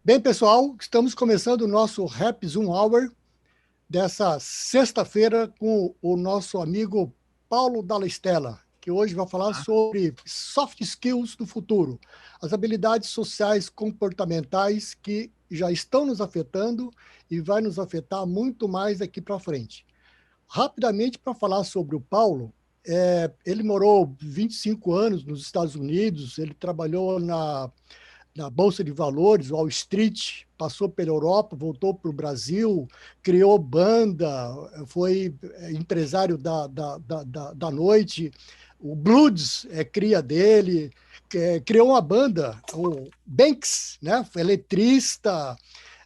Bem, pessoal, estamos começando o nosso Rap Zoom Hour dessa sexta-feira com o nosso amigo Paulo Dalla Stella, que hoje vai falar sobre soft skills do futuro, as habilidades sociais comportamentais que já estão nos afetando e vai nos afetar muito mais daqui para frente. Rapidamente, para falar sobre o Paulo, ele morou 25 anos nos Estados Unidos, ele trabalhou na Bolsa de Valores, Wall Street, passou pela Europa, voltou para o Brasil, criou banda, foi empresário da noite, o Bloods é cria dele, criou uma banda, o Banks, né? Foi eletrista,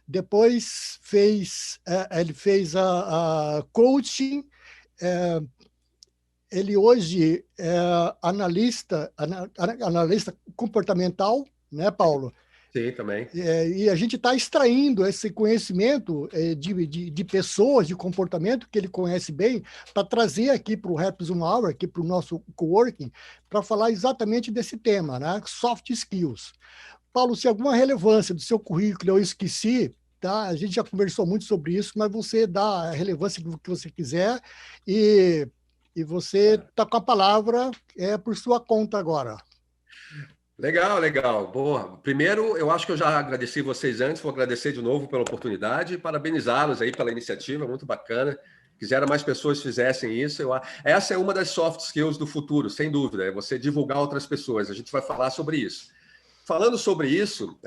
depois ele fez a coaching, ele hoje é analista comportamental, né, Paulo? Sim, também. E a gente está extraindo esse conhecimento de pessoas, de comportamento que ele conhece bem, para trazer aqui para o Rap Zoom Hour, aqui para o nosso coworking, para falar exatamente desse tema, né? Soft skills. Paulo, se alguma relevância do seu currículo eu esqueci, tá? A gente já conversou muito sobre isso, mas você dá a relevância que você quiser e você está com a palavra por sua conta agora. Legal, legal. Boa. Primeiro, eu acho que eu já agradeci vocês antes, vou agradecer de novo pela oportunidade e parabenizá-los aí pela iniciativa, muito bacana. Quisera mais pessoas fizessem isso. Essa é uma das soft skills do futuro, sem dúvida, é você divulgar outras pessoas. A gente vai falar sobre isso. Falando sobre isso,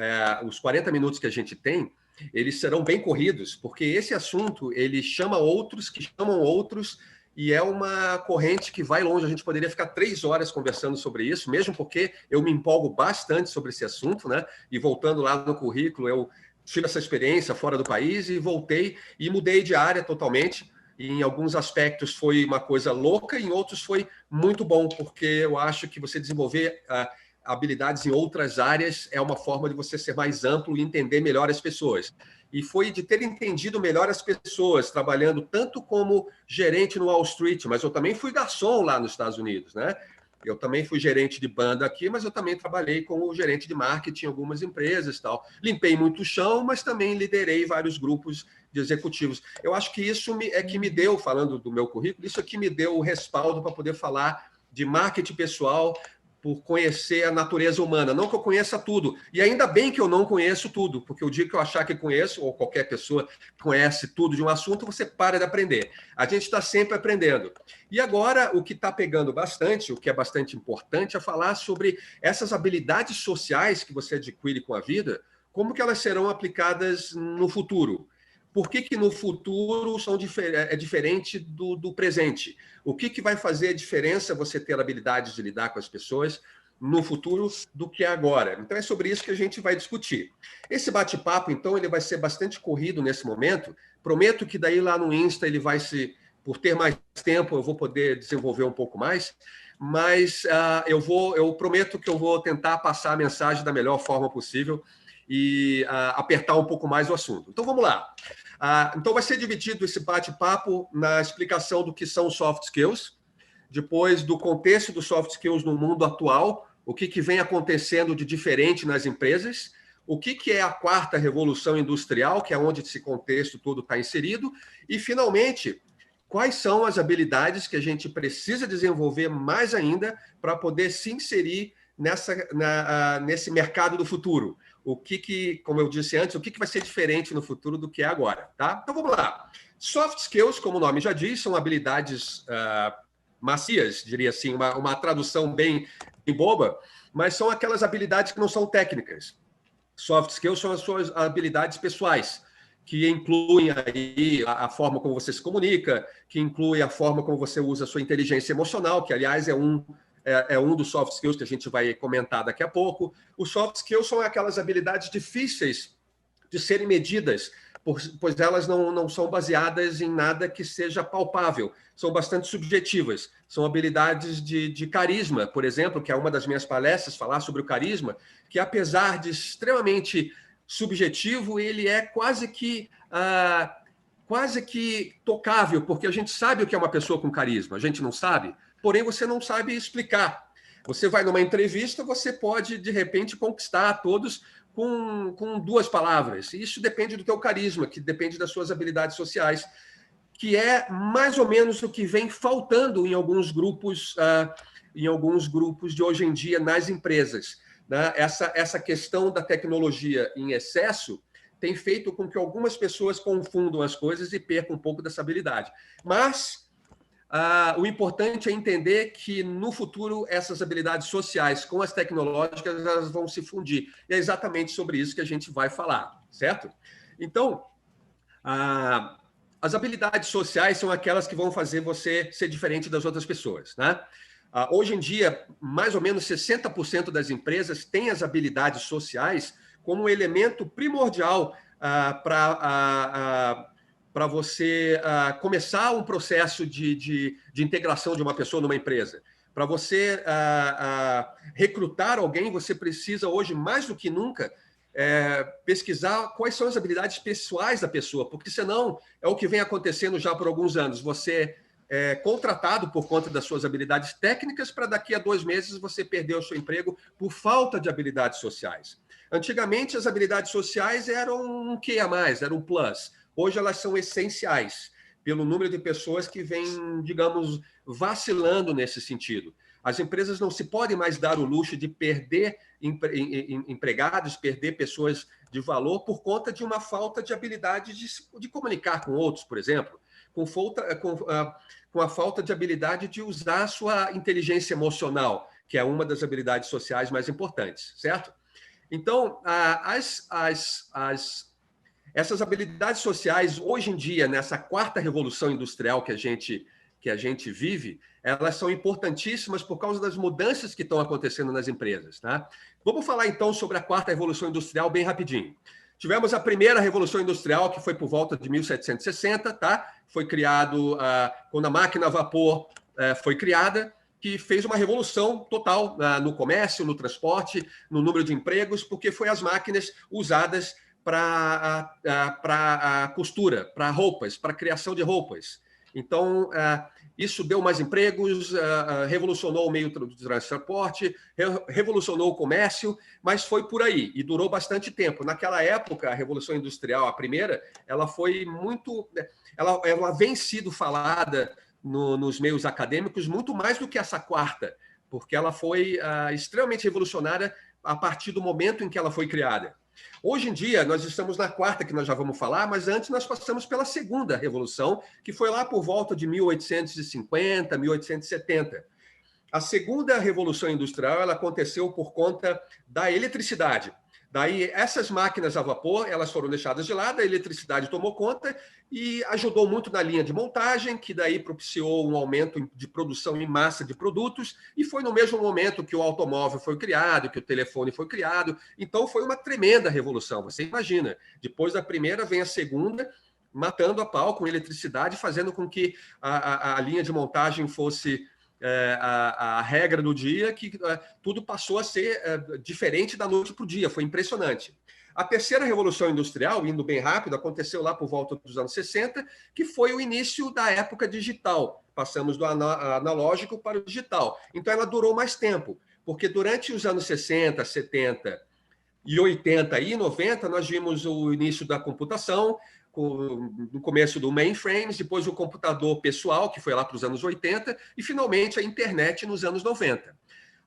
os 40 minutos que a gente tem, eles serão bem corridos, porque esse assunto, ele chama outros que chamam outros, e é uma corrente que vai longe. A gente poderia ficar 3 horas conversando sobre isso, mesmo porque eu me empolgo bastante sobre esse assunto, né? E voltando lá no currículo, eu tive essa experiência fora do país e voltei e mudei de área totalmente. E em alguns aspectos foi uma coisa louca, em outros foi muito bom, porque eu acho que você desenvolver habilidades em outras áreas é uma forma de você ser mais amplo e entender melhor as pessoas. E foi de ter entendido melhor as pessoas, trabalhando tanto como gerente no Wall Street, mas eu também fui garçom lá nos Estados Unidos, né? Eu também fui gerente de banda aqui, mas eu também trabalhei como gerente de marketing em algumas empresas e tal. Limpei muito o chão, mas também liderei vários grupos de executivos. Eu acho que isso que me deu, falando do meu currículo, isso aqui me deu o respaldo para poder falar de marketing pessoal, por conhecer a natureza humana. Não que eu conheça tudo. E ainda bem que eu não conheço tudo, porque o dia que eu achar que conheço, ou qualquer pessoa conhece tudo de um assunto, você para de aprender. A gente está sempre aprendendo. E agora, o que está pegando bastante, o que é bastante importante, é falar sobre essas habilidades sociais que você adquire com a vida, como que elas serão aplicadas no futuro. Por que no futuro é diferente do presente? O que vai fazer a diferença você ter a habilidade de lidar com as pessoas no futuro do que agora? Então, é sobre isso que a gente vai discutir. Esse bate-papo, então, ele vai ser bastante corrido nesse momento. Prometo que daí lá no Insta ele vai por ter mais tempo, eu vou poder desenvolver um pouco mais, mas eu prometo que eu vou tentar passar a mensagem da melhor forma possível e apertar um pouco mais o assunto. Então, vamos lá. Então, vai ser dividido esse bate-papo na explicação do que são soft skills, depois do contexto dos soft skills no mundo atual, o que vem acontecendo de diferente nas empresas, o que é a quarta revolução industrial, que é onde esse contexto todo está inserido, e, finalmente, quais são as habilidades que a gente precisa desenvolver mais ainda para poder se inserir nesse mercado do futuro. Como eu disse antes, o que vai ser diferente no futuro do que é agora, tá? Então, vamos lá. Soft skills, como o nome já diz, são habilidades macias, diria assim, uma tradução bem boba, mas são aquelas habilidades que não são técnicas. Soft skills são as suas habilidades pessoais, que incluem aí a forma como você se comunica, que inclui a forma como você usa a sua inteligência emocional, que, aliás, é um dos soft skills que a gente vai comentar daqui a pouco. Os soft skills são aquelas habilidades difíceis de serem medidas, pois elas não são baseadas em nada que seja palpável, são bastante subjetivas. São habilidades de carisma, por exemplo, que é uma das minhas palestras, falar sobre o carisma, que apesar de extremamente subjetivo, ele é quase que tocável, porque a gente sabe o que é uma pessoa com carisma, a gente não sabe, porém você não sabe explicar. Você vai numa entrevista, você pode, de repente, conquistar a todos com 2 palavras. E isso depende do teu carisma, que depende das suas habilidades sociais, que é mais ou menos o que vem faltando em alguns grupos de hoje em dia nas empresas, né? Essa questão da tecnologia em excesso tem feito com que algumas pessoas confundam as coisas e percam um pouco dessa habilidade. Mas o importante é entender que, no futuro, essas habilidades sociais com as tecnológicas elas vão se fundir. E é exatamente sobre isso que a gente vai falar, certo? Então, as habilidades sociais são aquelas que vão fazer você ser diferente das outras pessoas, né? Hoje em dia, mais ou menos 60% das empresas têm as habilidades sociais como um elemento primordial para você começar um processo de integração de uma pessoa numa empresa. Para você recrutar alguém, você precisa hoje, mais do que nunca, pesquisar quais são as habilidades pessoais da pessoa, porque senão é o que vem acontecendo já por alguns anos. Você é contratado por conta das suas habilidades técnicas para daqui a 2 meses você perder o seu emprego por falta de habilidades sociais. Antigamente, as habilidades sociais eram um quê a mais, era um plus. Hoje elas são essenciais, pelo número de pessoas que vêm, digamos, vacilando nesse sentido. As empresas não se podem mais dar o luxo de perder empregados, perder pessoas de valor por conta de uma falta de habilidade de comunicar com outros, por exemplo, com a falta de habilidade de usar a sua inteligência emocional, que é uma das habilidades sociais mais importantes, certo? Então, essas habilidades sociais, hoje em dia, nessa 4ª revolução industrial que a gente vive, elas são importantíssimas por causa das mudanças que estão acontecendo nas empresas, tá? Vamos falar, então, sobre a 4ª revolução industrial bem rapidinho. Tivemos a primeira revolução industrial, que foi por volta de 1760, tá? Foi criado quando a máquina a vapor foi criada, que fez uma revolução total no comércio, no transporte, no número de empregos, porque foi as máquinas usadas para costura, para roupas, para criação de roupas. Então, isso deu mais empregos, revolucionou o meio de transporte, revolucionou o comércio, mas foi por aí e durou bastante tempo. Naquela época, a Revolução Industrial, a primeira, ela foi muito... Ela vem sido falada nos meios acadêmicos muito mais do que essa 4ª, porque ela foi extremamente revolucionária a partir do momento em que ela foi criada. Hoje em dia, nós estamos na 4ª, que nós já vamos falar, mas antes nós passamos pela 2ª Revolução, que foi lá por volta de 1850, 1870. A 2ª Revolução Industrial ela aconteceu por conta da eletricidade. Daí, essas máquinas a vapor, elas foram deixadas de lado, a eletricidade tomou conta e ajudou muito na linha de montagem, que daí propiciou um aumento de produção em massa de produtos, e foi no mesmo momento que o automóvel foi criado, que o telefone foi criado. Então, foi uma tremenda revolução. Você imagina, depois da primeira vem a 2ª, matando a pau com eletricidade, fazendo com que a linha de montagem fosse... a regra do dia, que tudo passou a ser diferente da noite para o dia. Foi impressionante. A 3ª Revolução Industrial, indo bem rápido, aconteceu lá por volta dos anos 60, que foi o início da época digital. Passamos do analógico para o digital. Então, ela durou mais tempo, porque durante os anos 60, 70 e 80 e 90, nós vimos o início da computação, no começo do mainframes, depois o computador pessoal, que foi lá para os anos 80, e finalmente a internet nos anos 90.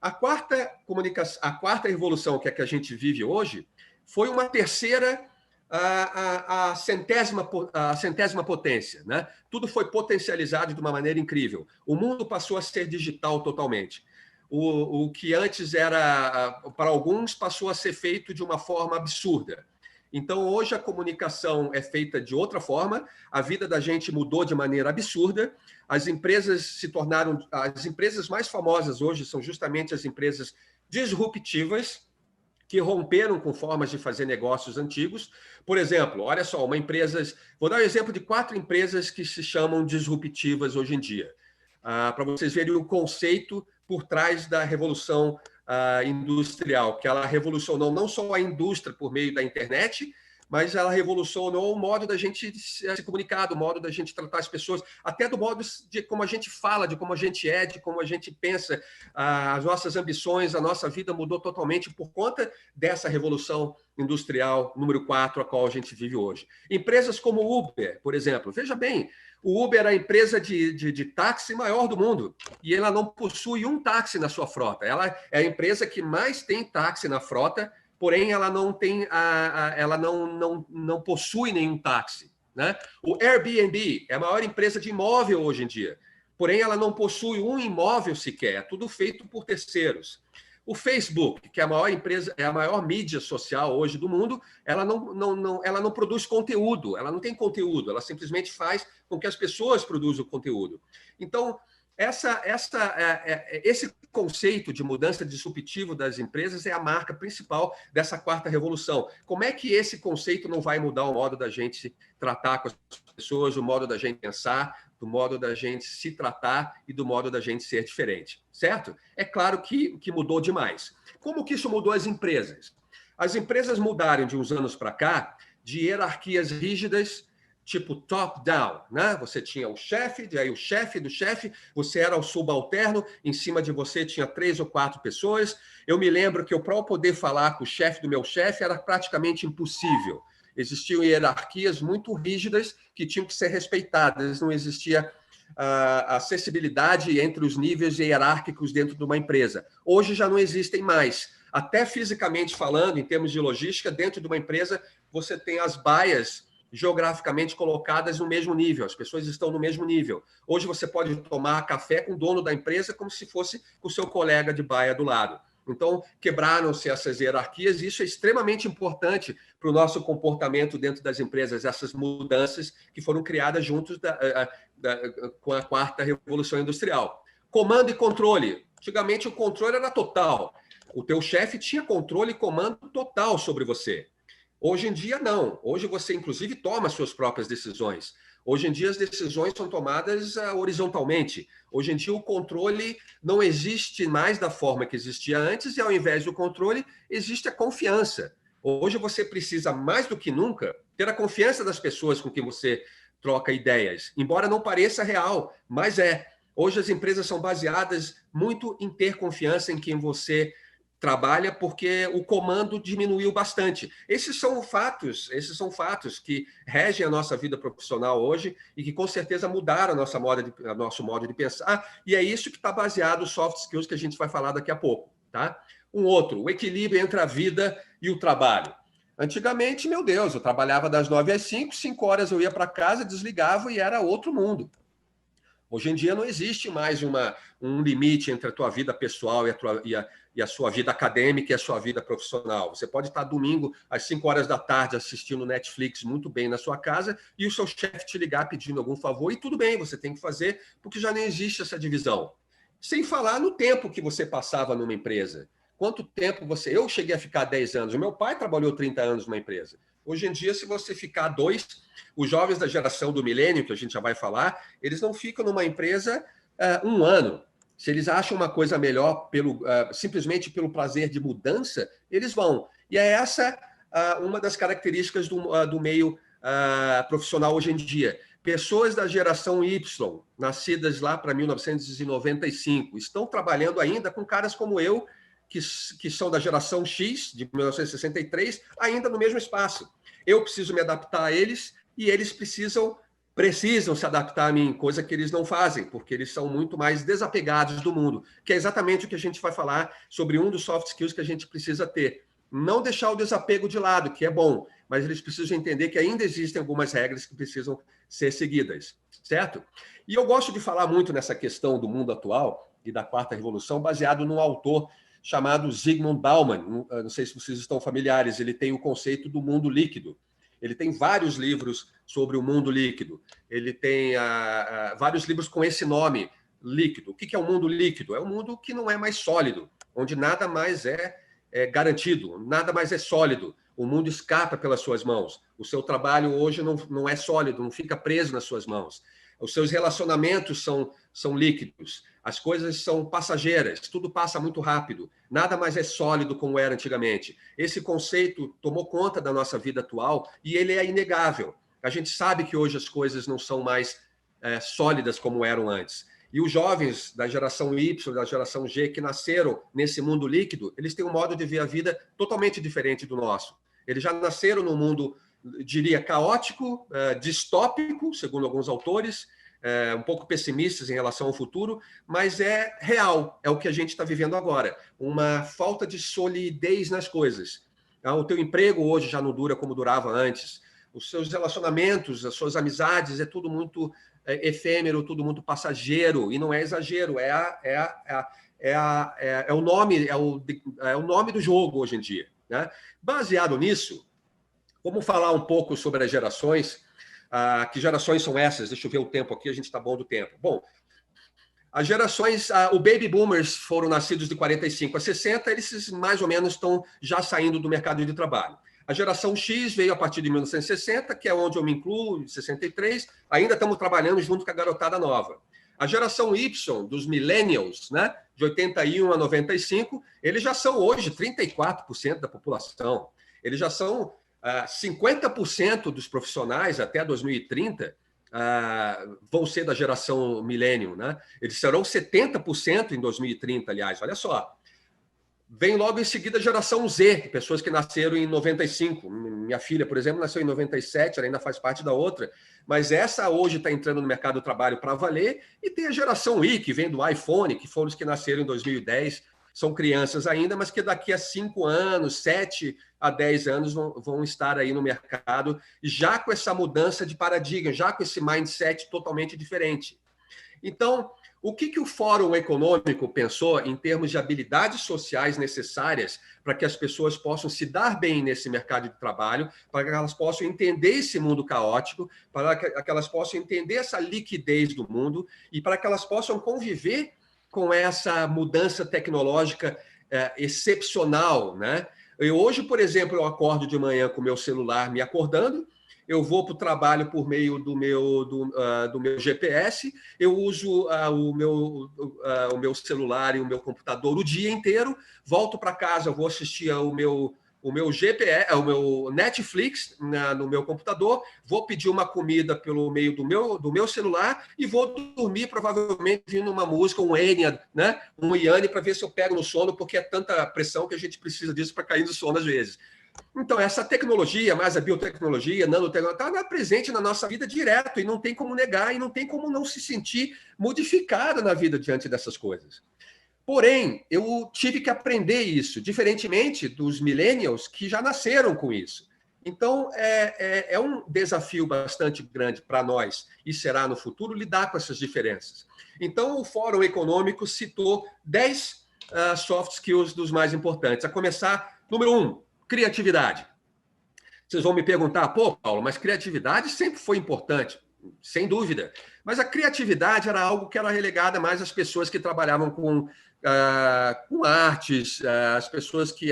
A 4ª revolução, que é a que a gente vive hoje, foi uma terceira, a centésima potência, né? Tudo foi potencializado de uma maneira incrível. O mundo passou a ser digital totalmente. O que antes era, para alguns, passou a ser feito de uma forma absurda. Então, hoje a comunicação é feita de outra forma, a vida da gente mudou de maneira absurda, as empresas se tornaram... As empresas mais famosas hoje são justamente as empresas disruptivas, que romperam com formas de fazer negócios antigos. Por exemplo, olha só, vou dar um exemplo de 4 empresas que se chamam disruptivas hoje em dia, para vocês verem o conceito por trás da revolução industrial, que ela revolucionou não só a indústria por meio da internet, mas ela revolucionou o modo da gente se comunicar, do modo da gente tratar as pessoas, até do modo de como a gente fala, de como a gente é, de como a gente pensa, as nossas ambições, a nossa vida mudou totalmente por conta dessa revolução industrial número 4, a qual a gente vive hoje. Empresas como o Uber, por exemplo, veja bem, o Uber é a empresa de táxi maior do mundo e ela não possui um táxi na sua frota. Ela é a empresa que mais tem táxi na frota, porém ela não tem, ela não possui nenhum táxi, né? O Airbnb é a maior empresa de imóvel hoje em dia, porém ela não possui um imóvel sequer, é tudo feito por terceiros. O Facebook, que é a maior empresa, é a maior mídia social hoje do mundo, ela não produz conteúdo, ela não tem conteúdo, ela simplesmente faz com que as pessoas produzam conteúdo. Então, esse conceito de mudança disruptivo das empresas é a marca principal dessa quarta revolução. Como é que esse conceito não vai mudar o modo da gente tratar com as pessoas, o modo da gente pensar, do modo da gente se tratar e do modo da gente ser diferente, certo? É claro que mudou demais. Como que isso mudou as empresas? As empresas mudaram de uns anos para cá de hierarquias rígidas, tipo top-down, né? Você tinha o chefe, aí o chefe do chefe, você era o subalterno, em cima de você tinha 3 ou 4 pessoas. Eu me lembro que eu, para poder falar com o chefe do meu chefe, era praticamente impossível. Existiam hierarquias muito rígidas que tinham que ser respeitadas, não existia acessibilidade entre os níveis hierárquicos dentro de uma empresa. Hoje já não existem mais. Até fisicamente falando, em termos de logística, dentro de uma empresa, você tem as baias geograficamente colocadas no mesmo nível, as pessoas estão no mesmo nível. Hoje você pode tomar café com o dono da empresa como se fosse com o seu colega de baia do lado. Então, quebraram-se essas hierarquias, e isso é extremamente importante para o nosso comportamento dentro das empresas, essas mudanças que foram criadas juntos com a quarta revolução industrial. Comando e controle. Antigamente, o controle era total. O teu chefe tinha controle e comando total sobre você. Hoje em dia, não. Hoje você, inclusive, toma suas próprias decisões. Hoje em dia, as decisões são tomadas horizontalmente. Hoje em dia, o controle não existe mais da forma que existia antes, e ao invés do controle, existe a confiança. Hoje você precisa, mais do que nunca, ter a confiança das pessoas com quem você troca ideias. Embora não pareça real, mas é. Hoje as empresas são baseadas muito em ter confiança em quem você trabalha, porque o comando diminuiu bastante. Esses são fatos que regem a nossa vida profissional hoje e que com certeza mudaram a nosso modo de pensar, e é isso que está baseado nos soft skills que a gente vai falar daqui a pouco, tá? O equilíbrio entre a vida e o trabalho. Antigamente, meu Deus, eu trabalhava das 9 às 5, 5 horas eu ia para casa, desligava e era outro mundo. Hoje em dia não existe mais um limite entre a tua vida pessoal e a sua vida acadêmica e a sua vida profissional. Você pode estar domingo às 5 horas da tarde assistindo Netflix muito bem na sua casa e o seu chefe te ligar pedindo algum favor, e tudo bem, você tem que fazer, porque já não existe essa divisão. Sem falar no tempo que você passava numa empresa. Quanto tempo você... Eu cheguei a ficar 10 anos, o meu pai trabalhou 30 anos numa empresa. Hoje em dia, se você ficar 2, os jovens da geração do milênio, que a gente já vai falar, eles não ficam numa empresa 1 ano. Se eles acham uma coisa melhor simplesmente pelo prazer de mudança, eles vão. E é essa uma das características do meio profissional hoje em dia. Pessoas da geração Y, nascidas lá para 1995, estão trabalhando ainda com caras como eu, que são da geração X, de 1963, ainda no mesmo espaço. Eu preciso me adaptar a eles e eles precisam se adaptar a mim, coisa que eles não fazem, porque eles são muito mais desapegados do mundo, que é exatamente o que a gente vai falar sobre um dos soft skills que a gente precisa ter. Não deixar o desapego de lado, que é bom, mas eles precisam entender que ainda existem algumas regras que precisam ser seguidas, certo? E eu gosto de falar muito nessa questão do mundo atual e da quarta revolução, baseado num autor chamado Zygmunt Bauman. Não sei se vocês estão familiares, ele tem o conceito do mundo líquido. Ele tem vários livros sobre o mundo líquido. Ele tem vários livros com esse nome, líquido. O que é um mundo líquido? É um mundo que não é mais sólido, onde nada mais é garantido, nada mais é sólido. O mundo escapa pelas suas mãos. O seu trabalho hoje não é sólido, não fica preso nas suas mãos. os seus relacionamentos são líquidos, as coisas são passageiras, tudo passa muito rápido, nada mais é sólido como era antigamente. Esse conceito tomou conta da nossa vida atual e ele é inegável. A gente sabe que hoje as coisas não são mais sólidas como eram antes. E os jovens da geração Y, da geração G, que nasceram nesse mundo líquido, eles têm um modo de ver a vida totalmente diferente do nosso. Eles já nasceram num mundo, diria, caótico, distópico, segundo alguns autores, um pouco pessimistas em relação ao futuro, mas é real, é o que a gente está vivendo agora. Uma falta de solidez nas coisas. O teu emprego hoje já não dura como durava antes. Os seus relacionamentos, as suas amizades, é tudo muito efêmero, tudo muito passageiro, e não é exagero, o nome do jogo hoje em dia, né? Baseado nisso, vamos falar um pouco sobre as gerações. Que gerações são essas? Deixa eu ver o tempo aqui, a gente está bom do tempo. Bom, as gerações, o Baby Boomers foram nascidos de 45 a 60, eles mais ou menos estão já saindo do mercado de trabalho. A geração X veio a partir de 1960, que é onde eu me incluo, em 63. Ainda estamos trabalhando junto com a garotada nova. A geração Y, dos millennials, né, de 81 a 95, eles já são hoje 34% da população. Eles já são 50% dos profissionais até 2030 vão ser da geração millennial, né? Eles serão 70% em 2030, aliás. Olha só. Vem logo em seguida a geração Z, pessoas que nasceram em 95. Minha filha, por exemplo, nasceu em 97, ela ainda faz parte da outra. Mas essa hoje está entrando no mercado do trabalho para valer. E tem a geração Y, que vem do iPhone, que foram os que nasceram em 2010. São crianças ainda, mas que daqui a 5 anos, 7 a 10 anos vão estar aí no mercado, já com essa mudança de paradigma, já com esse mindset totalmente diferente. Então, o que o Fórum Econômico pensou em termos de habilidades sociais necessárias para que as pessoas possam se dar bem nesse mercado de trabalho, para que elas possam entender esse mundo caótico, para que elas possam entender essa liquidez do mundo e para que elas possam conviver com essa mudança tecnológica excepcional, né? Hoje, por exemplo, eu acordo de manhã com o meu celular me acordando, eu vou para o trabalho por meio do meu GPS, eu uso o meu celular e o meu computador o dia inteiro, volto para casa, eu vou assistir ao meu GPS, ao meu Netflix no meu computador, vou pedir uma comida pelo meio do meu celular e vou dormir, provavelmente, ouvindo uma música, um Enya, né? Um Yanni, para ver se eu pego no sono, porque é tanta pressão que a gente precisa disso para cair no sono às vezes. Então, essa tecnologia, mais a biotecnologia, nanotecnologia, está presente na nossa vida direto e não tem como negar e não tem como não se sentir modificada na vida diante dessas coisas. Porém, eu tive que aprender isso, diferentemente dos millennials que já nasceram com isso. Então, é um desafio bastante grande para nós, e será no futuro, lidar com essas diferenças. Então, o Fórum Econômico citou 10 soft skills dos mais importantes. A começar, número 1, criatividade. Vocês vão me perguntar, pô, Paulo, mas criatividade sempre foi importante, sem dúvida. Mas a criatividade era algo que era relegada mais às pessoas que trabalhavam com artes, as pessoas que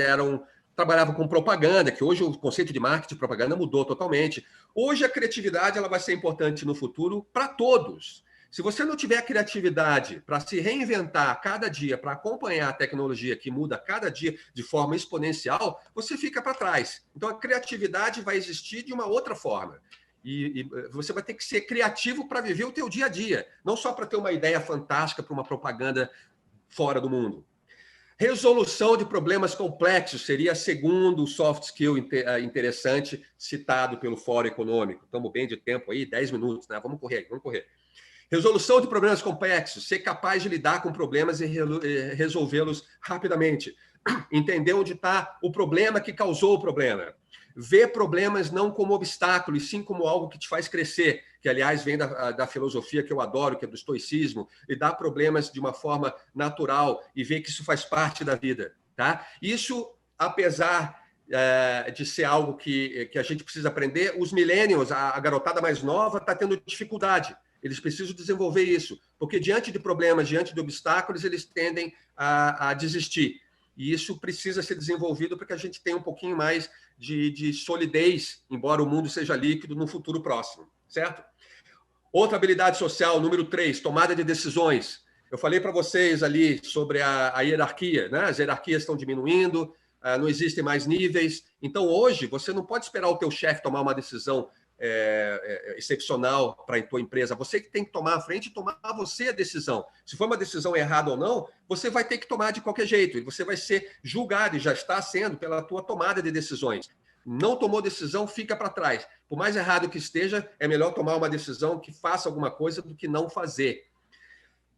trabalhavam com propaganda, que hoje o conceito de marketing e propaganda mudou totalmente. Hoje a criatividade ela vai ser importante no futuro para todos. Se você não tiver criatividade para se reinventar a cada dia, para acompanhar a tecnologia que muda cada dia de forma exponencial, você fica para trás. Então, a criatividade vai existir de uma outra forma. E você vai ter que ser criativo para viver o teu dia a dia, não só para ter uma ideia fantástica para uma propaganda fora do mundo. Resolução de problemas complexos seria segundo soft skill interessante citado pelo Fórum Econômico. Estamos bem de tempo aí, 10 minutos, né? Vamos correr. Resolução de problemas complexos, ser capaz de lidar com problemas e resolvê-los rapidamente. Entender onde está o problema que causou o problema. Ver problemas não como obstáculo, e sim como algo que te faz crescer, que, aliás, vem da filosofia que eu adoro, que é do estoicismo, lidar problemas de uma forma natural e ver que isso faz parte da vida. Tá? Isso, apesar de ser algo que a gente precisa aprender, os millennials, a garotada mais nova, está tendo dificuldade. Eles precisam desenvolver isso, porque diante de problemas, diante de obstáculos, eles tendem a desistir. E isso precisa ser desenvolvido para que a gente tenha um pouquinho mais de solidez, embora o mundo seja líquido, no futuro próximo, certo? Outra habilidade social, número 3, tomada de decisões. Eu falei para vocês ali sobre a hierarquia, né? As hierarquias estão diminuindo, não existem mais níveis. Então, hoje, você não pode esperar o teu chefe tomar uma decisão excepcional para a tua empresa. Você que tem que tomar a frente e tomar você a decisão. Se for uma decisão errada ou não, você vai ter que tomar de qualquer jeito. E você vai ser julgado, e já está sendo, pela tua tomada de decisões. Não tomou decisão, fica para trás. Por mais errado que esteja, é melhor tomar uma decisão que faça alguma coisa do que não fazer.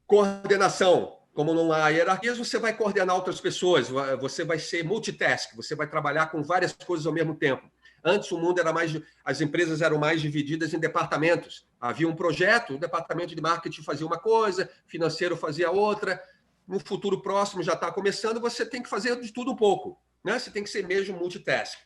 Coordenação. Como não há hierarquias, você vai coordenar outras pessoas, você vai ser multitask, você vai trabalhar com várias coisas ao mesmo tempo. Antes o mundo era mais, as empresas eram mais divididas em departamentos. Havia um projeto, o departamento de marketing fazia uma coisa, financeiro fazia outra. No futuro próximo já está começando, você tem que fazer de tudo um pouco, né? Você tem que ser mesmo multitask.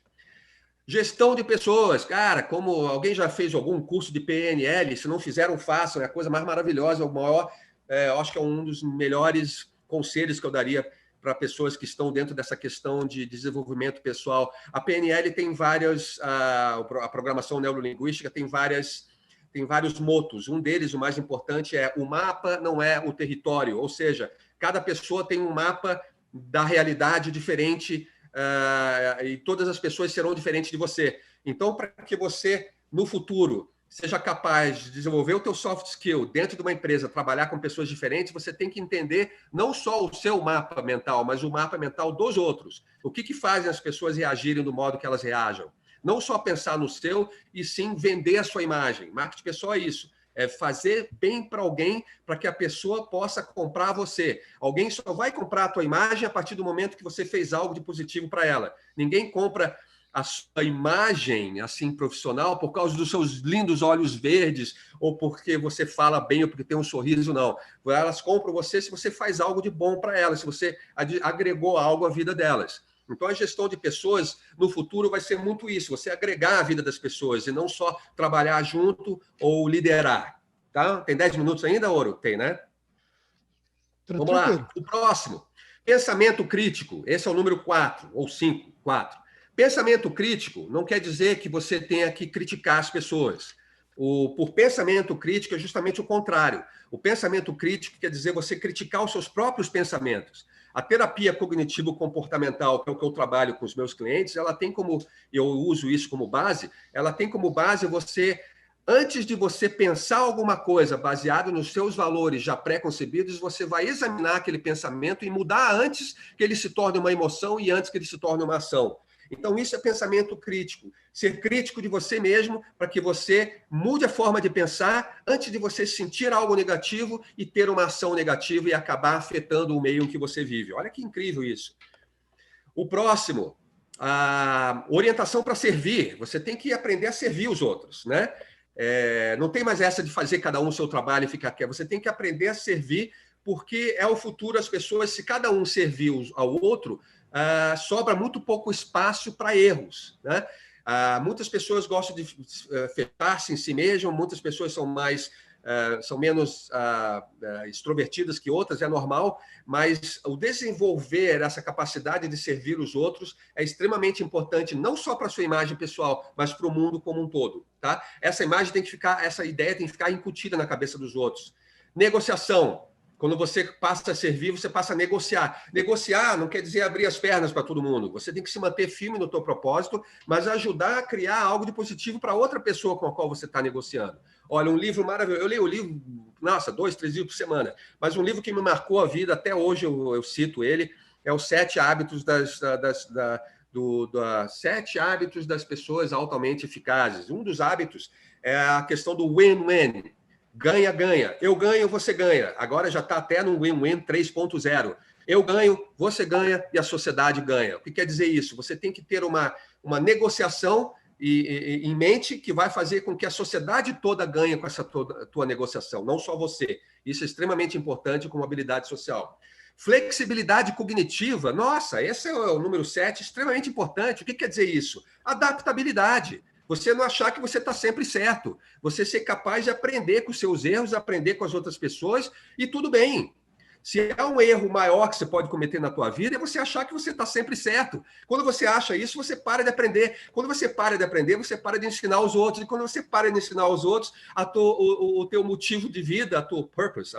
Gestão de pessoas, cara, como alguém já fez algum curso de PNL, se não fizeram, façam, é a coisa mais maravilhosa, o maior, eu acho que é um dos melhores conselhos que eu daria para pessoas que estão dentro dessa questão de desenvolvimento pessoal. A PNL tem várias, a programação neurolinguística tem vários motos. Um deles, o mais importante, é o mapa não é o território, ou seja, cada pessoa tem um mapa da realidade diferente, e todas as pessoas serão diferentes de você. Então, para que você, no futuro, seja capaz de desenvolver o teu soft skill dentro de uma empresa, trabalhar com pessoas diferentes, você tem que entender não só o seu mapa mental, mas o mapa mental dos outros. O que fazem as pessoas reagirem do modo que elas reajam? Não só pensar no seu, e sim vender a sua imagem. Marketing pessoal é isso. É fazer bem para alguém, para que a pessoa possa comprar você. Alguém só vai comprar a tua imagem a partir do momento que você fez algo de positivo para ela. Ninguém compra a sua imagem assim profissional por causa dos seus lindos olhos verdes ou porque você fala bem ou porque tem um sorriso, não. Elas compram você se você faz algo de bom para elas, se você agregou algo à vida delas. Então, a gestão de pessoas, no futuro, vai ser muito isso, você agregar a vida das pessoas e não só trabalhar junto ou liderar. Tá? Tem 10 minutos ainda, Ouro? Tem, né? Vamos lá. O próximo. Pensamento crítico. Esse é o número 4, ou 5, 4. Pensamento crítico não quer dizer que você tenha que criticar as pessoas. Por pensamento crítico é justamente o contrário. O pensamento crítico quer dizer você criticar os seus próprios pensamentos. A terapia cognitivo-comportamental, que é o que eu trabalho com os meus clientes, ela tem como, eu uso isso como base, ela tem como base você, antes de você pensar alguma coisa baseado nos seus valores já pré-concebidos, você vai examinar aquele pensamento e mudar antes que ele se torne uma emoção e antes que ele se torne uma ação. Então, isso é pensamento crítico. Ser crítico de você mesmo para que você mude a forma de pensar antes de você sentir algo negativo e ter uma ação negativa e acabar afetando o meio em que você vive. Olha que incrível isso. O próximo, a orientação para servir. Você tem que aprender a servir os outros, né? Não tem mais essa de fazer cada um o seu trabalho e ficar quieto. Você tem que aprender a servir, porque é o futuro. As pessoas, se cada um servir ao outro, sobra muito pouco espaço para erros, né? Muitas pessoas gostam de fechar-se em si mesmas, muitas pessoas são menos extrovertidas que outras, é normal, mas o desenvolver essa capacidade de servir os outros é extremamente importante, não só para a sua imagem pessoal, mas para o mundo como um todo, tá? Essa ideia tem que ficar incutida na cabeça dos outros. Negociação. Quando você passa a servir, você passa a negociar. Negociar não quer dizer abrir as pernas para todo mundo. Você tem que se manter firme no teu propósito, mas ajudar a criar algo de positivo para outra pessoa com a qual você está negociando. Olha, um livro maravilhoso. Eu leio o livro, 2, 3 livros por semana, mas um livro que me marcou a vida, até hoje eu cito ele, é Os 7 Hábitos 7 Hábitos das Pessoas Altamente Eficazes. Um dos hábitos é a questão do win-win. Ganha, ganha. Eu ganho, você ganha. Agora já está até no win-win 3.0. Eu ganho, você ganha e a sociedade ganha. O que quer dizer isso? Você tem que ter uma negociação em mente que vai fazer com que a sociedade toda ganhe com essa tua negociação, não só você. Isso é extremamente importante como habilidade social. Flexibilidade cognitiva. Nossa, esse é o número 7, extremamente importante. O que quer dizer isso? Adaptabilidade. Você não achar que você está sempre certo. Você ser capaz de aprender com os seus erros, aprender com as outras pessoas e tudo bem. Se é um erro maior que você pode cometer na tua vida, é você achar que você está sempre certo. Quando você acha isso, você para de aprender. Quando você para de aprender, você para de ensinar os outros. E quando você para de ensinar os outros, o teu motivo de vida, a tua purpose,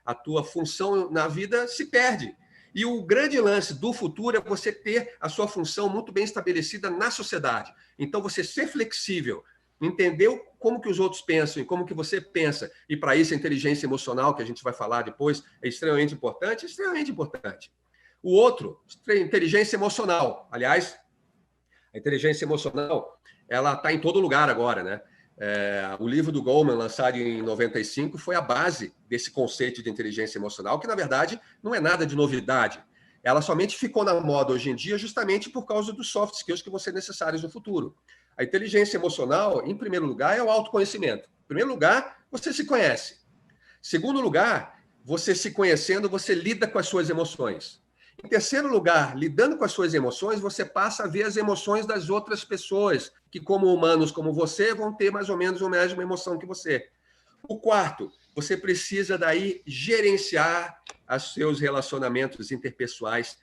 a tua função na vida se perde. E o grande lance do futuro é você ter a sua função muito bem estabelecida na sociedade. Então, você ser flexível, entender como que os outros pensam e como que você pensa. E para isso a inteligência emocional, que a gente vai falar depois, é extremamente importante, extremamente importante. O outro, inteligência emocional. Aliás, a inteligência emocional, ela está em todo lugar agora, né? O livro do Goleman, lançado em 95, foi a base desse conceito de inteligência emocional, que, na verdade, não é nada de novidade. Ela somente ficou na moda hoje em dia justamente por causa dos soft skills que vão ser necessários no futuro. A inteligência emocional, em primeiro lugar, é o autoconhecimento. Em primeiro lugar, você se conhece. Em segundo lugar, você se conhecendo, você lida com as suas emoções. Em terceiro lugar, lidando com as suas emoções, você passa a ver as emoções das outras pessoas, que como humanos como você, vão ter mais ou menos a mesma emoção que você. O quarto, você precisa daí gerenciar os seus relacionamentos interpessoais,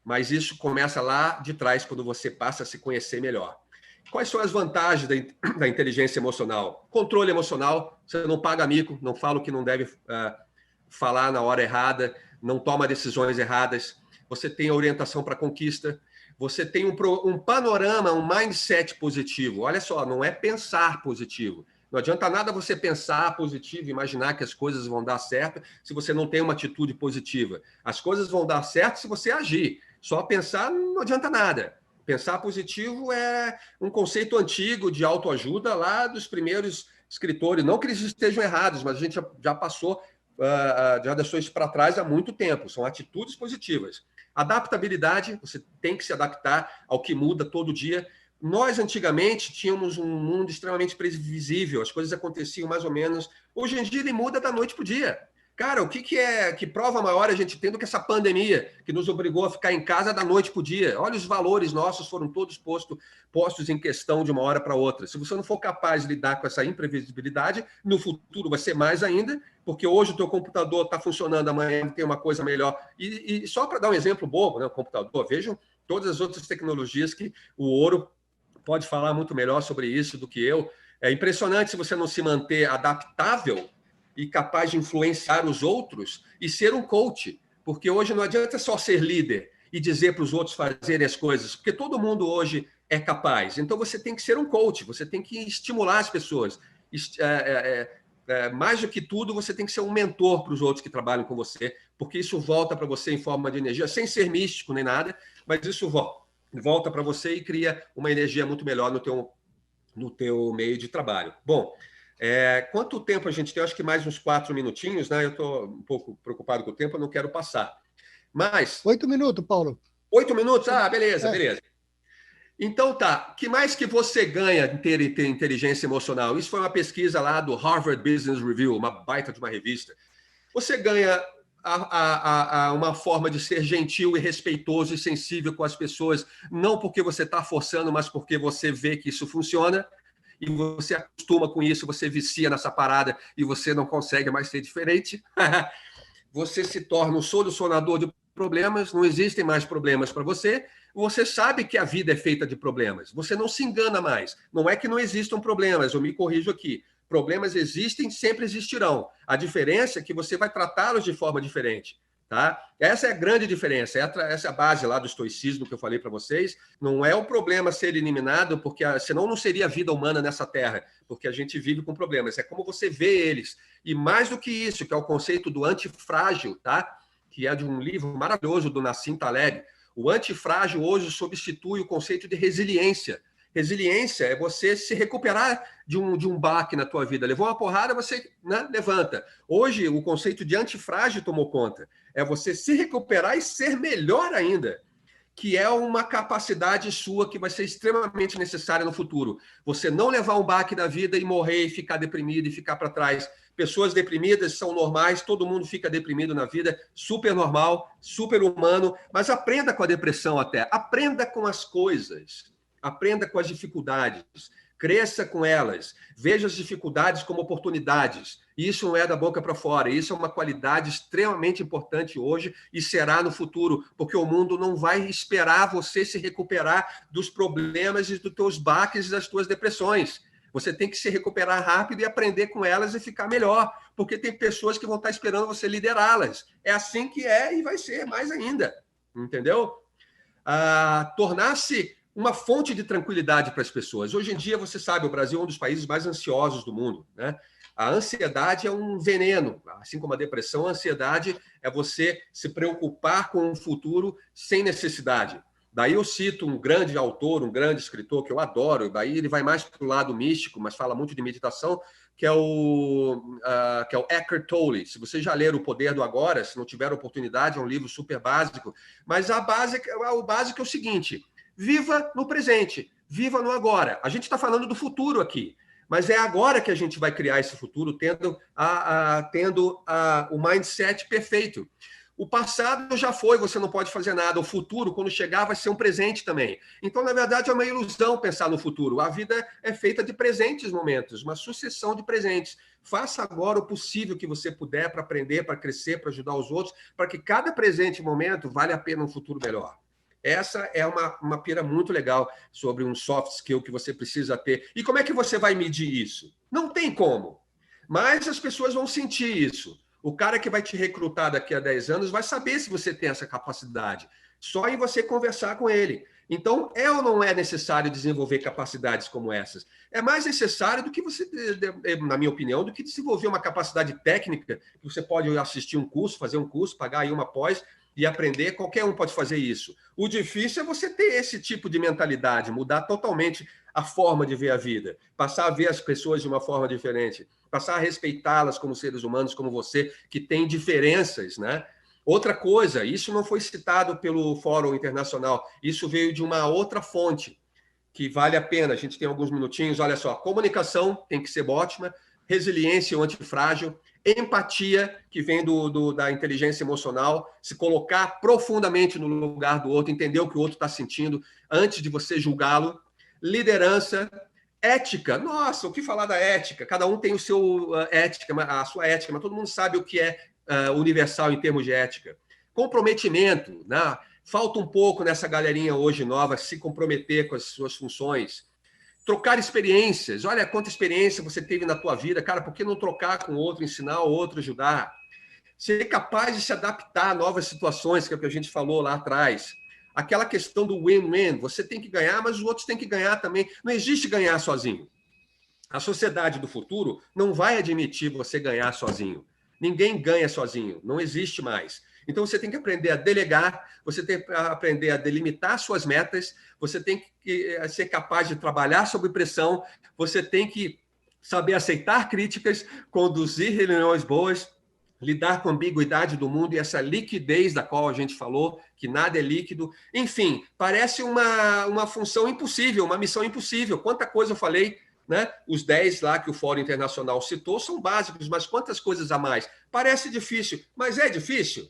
mas isso começa lá de trás, quando você passa a se conhecer melhor. Quais são as vantagens da inteligência emocional? Controle emocional, você não paga mico, não fala o que não deve falar na hora errada, não toma decisões erradas, você tem orientação para conquista, você tem um panorama, um mindset positivo. Olha só, não é pensar positivo. Não adianta nada você pensar positivo, imaginar que as coisas vão dar certo se você não tem uma atitude positiva. As coisas vão dar certo se você agir. Só pensar não adianta nada. Pensar positivo é um conceito antigo de autoajuda lá dos primeiros escritores. Não que eles estejam errados, mas a gente já passou, já deixou isso para trás há muito tempo. São atitudes positivas. Adaptabilidade, você tem que se adaptar ao que muda todo dia. Nós, antigamente, tínhamos um mundo extremamente previsível, as coisas aconteciam mais ou menos. Hoje em dia, ele muda da noite para o dia. Cara, o que prova maior a gente tem do que essa pandemia, que nos obrigou a ficar em casa da noite para o dia? Olha, os valores nossos foram todos postos em questão de uma hora para outra. Se você não for capaz de lidar com essa imprevisibilidade, no futuro vai ser mais ainda, porque hoje o teu computador está funcionando, amanhã tem uma coisa melhor. E só para dar um exemplo bobo, né, o computador, vejam todas as outras tecnologias que o ouro pode falar muito melhor sobre isso do que eu. É impressionante se você não se manter adaptável e capaz de influenciar os outros e ser um coach. Porque hoje não adianta só ser líder e dizer para os outros fazerem as coisas, porque todo mundo hoje é capaz. Então você tem que ser um coach, você tem que estimular as pessoas. Mais do que tudo, você tem que ser um mentor para os outros que trabalham com você, porque isso volta para você em forma de energia, sem ser místico nem nada, mas isso volta para você e cria uma energia muito melhor no teu meio de trabalho. Bom, quanto tempo a gente tem? Eu acho que mais uns 4 minutinhos, né? Eu estou um pouco preocupado com o tempo, eu não quero passar. Mas... 8 minutos, Paulo. 8 minutos? Ah, beleza, beleza. Então tá, que mais que você ganha em ter inteligência emocional? Isso foi uma pesquisa lá do Harvard Business Review, uma baita de uma revista. Você ganha uma forma de ser gentil e respeitoso e sensível com as pessoas, não porque você está forçando, mas porque você vê que isso funciona, e você acostuma com isso, você vicia nessa parada e você não consegue mais ser diferente. Você se torna um solucionador de problemas, não existem mais problemas para você, você sabe que a vida é feita de problemas, você não se engana mais. Não é que não existam problemas, eu me corrijo aqui. Problemas existem, sempre existirão. A diferença é que você vai tratá-los de forma diferente. Tá? Essa é a grande diferença, essa é a base lá do estoicismo que eu falei para vocês. Não é o problema ser eliminado, porque senão não seria vida humana nessa terra, porque a gente vive com problemas. É como você vê eles. E mais do que isso, que é o conceito do antifrágil, tá? Que é de um livro maravilhoso do Nassim Taleb. O antifrágil hoje substitui o conceito de resiliência. Resiliência é você se recuperar de um baque na tua vida. Levou uma porrada, você, né, levanta. Hoje, o conceito de antifrágil tomou conta. É você se recuperar e ser melhor ainda, que é uma capacidade sua que vai ser extremamente necessária no futuro. Você não levar um baque na vida e morrer e ficar deprimido e ficar para trás. Pessoas deprimidas são normais, todo mundo fica deprimido na vida, super normal, super humano, mas aprenda com a depressão até. Aprenda com as coisas. Aprenda com as dificuldades, cresça com elas, veja as dificuldades como oportunidades. Isso não é da boca para fora, isso é uma qualidade extremamente importante hoje e será no futuro, porque o mundo não vai esperar você se recuperar dos problemas e dos teus baques e das tuas depressões. Você tem que se recuperar rápido e aprender com elas e ficar melhor, porque tem pessoas que vão estar esperando você liderá-las. É assim que é e vai ser mais ainda, entendeu? Tornar-se uma fonte de tranquilidade para as pessoas. Hoje em dia, você sabe, o Brasil é um dos países mais ansiosos do mundo, né? A ansiedade é um veneno, assim como a depressão. A ansiedade é você se preocupar com o futuro sem necessidade. Daí eu cito um grande autor, um grande escritor que eu adoro, daí ele vai mais para o lado místico, mas fala muito de meditação, que é o Eckhart Tolle. Se vocês já leram O Poder do Agora, se não tiver oportunidade, é um livro super básico, mas o básico é o seguinte: viva no presente, viva no agora. A gente está falando do futuro aqui, mas é agora que a gente vai criar esse futuro, tendo o mindset perfeito. O passado já foi, você não pode fazer nada. O futuro, quando chegar, vai ser um presente também. Então, na verdade, é uma ilusão pensar no futuro. A vida é feita de presentes momentos, uma sucessão de presentes. Faça agora o possível que você puder para aprender, para crescer, para ajudar os outros, para que cada presente momento vale a pena um futuro melhor. Essa é uma pira muito legal sobre um soft skill que você precisa ter. E como é que você vai medir isso? Não tem como. Mas as pessoas vão sentir isso. O cara que vai te recrutar daqui a 10 anos vai saber se você tem essa capacidade. Só em você conversar com ele. Então, é ou não é necessário desenvolver capacidades como essas? É mais necessário do que você, na minha opinião, do que desenvolver uma capacidade técnica, que você pode assistir um curso, fazer um curso, pagar aí uma pós e aprender. Qualquer um pode fazer isso. O difícil é você ter esse tipo de mentalidade, mudar totalmente a forma de ver a vida, passar a ver as pessoas de uma forma diferente, passar a respeitá-las como seres humanos, como você, que tem diferenças, né? Outra coisa, isso não foi citado pelo Fórum Internacional, isso veio de uma outra fonte, que vale a pena, a gente tem alguns minutinhos, olha só, comunicação tem que ser ótima, resiliência, o antifrágil, empatia, que vem da inteligência emocional, se colocar profundamente no lugar do outro, entender o que o outro está sentindo antes de você julgá-lo, liderança, ética. Nossa, o que falar da ética? Cada um tem o seu ética, a sua ética, mas todo mundo sabe o que é universal em termos de ética. Comprometimento, né? Falta um pouco nessa galerinha hoje nova se comprometer com as suas funções. Trocar experiências. Olha quanta experiência você teve na tua vida, cara, por que não trocar com o outro, ensinar o outro, ajudar? Ser capaz de se adaptar a novas situações, que é o que a gente falou lá atrás. Aquela questão do win-win, você tem que ganhar, mas os outros têm que ganhar também. Não existe ganhar sozinho. A sociedade do futuro não vai admitir você ganhar sozinho. Ninguém ganha sozinho, não existe mais. Então você tem que aprender a delegar, você tem que aprender a delimitar suas metas, você tem que ser capaz de trabalhar sob pressão, você tem que saber aceitar críticas, conduzir reuniões boas, lidar com a ambiguidade do mundo e essa liquidez da qual a gente falou, que nada é líquido. Enfim, parece uma função impossível, uma missão impossível. Quanta coisa eu falei, né? Os 10 lá que o Fórum Internacional citou são básicos, mas quantas coisas a mais? Parece difícil, mas é difícil?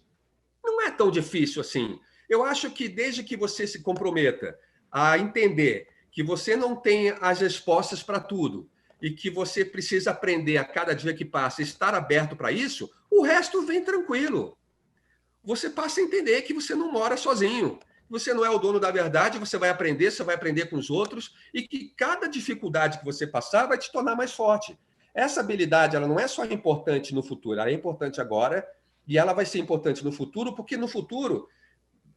Não é tão difícil assim. Eu acho que desde que você se comprometa a entender que você não tem as respostas para tudo e que você precisa aprender a cada dia que passa, estar aberto para isso, o resto vem tranquilo. Você passa a entender que você não mora sozinho. Você não é o dono da verdade, você vai aprender com os outros e que cada dificuldade que você passar vai te tornar mais forte. Essa habilidade ela não é só importante no futuro, ela é importante agora e ela vai ser importante no futuro, porque no futuro,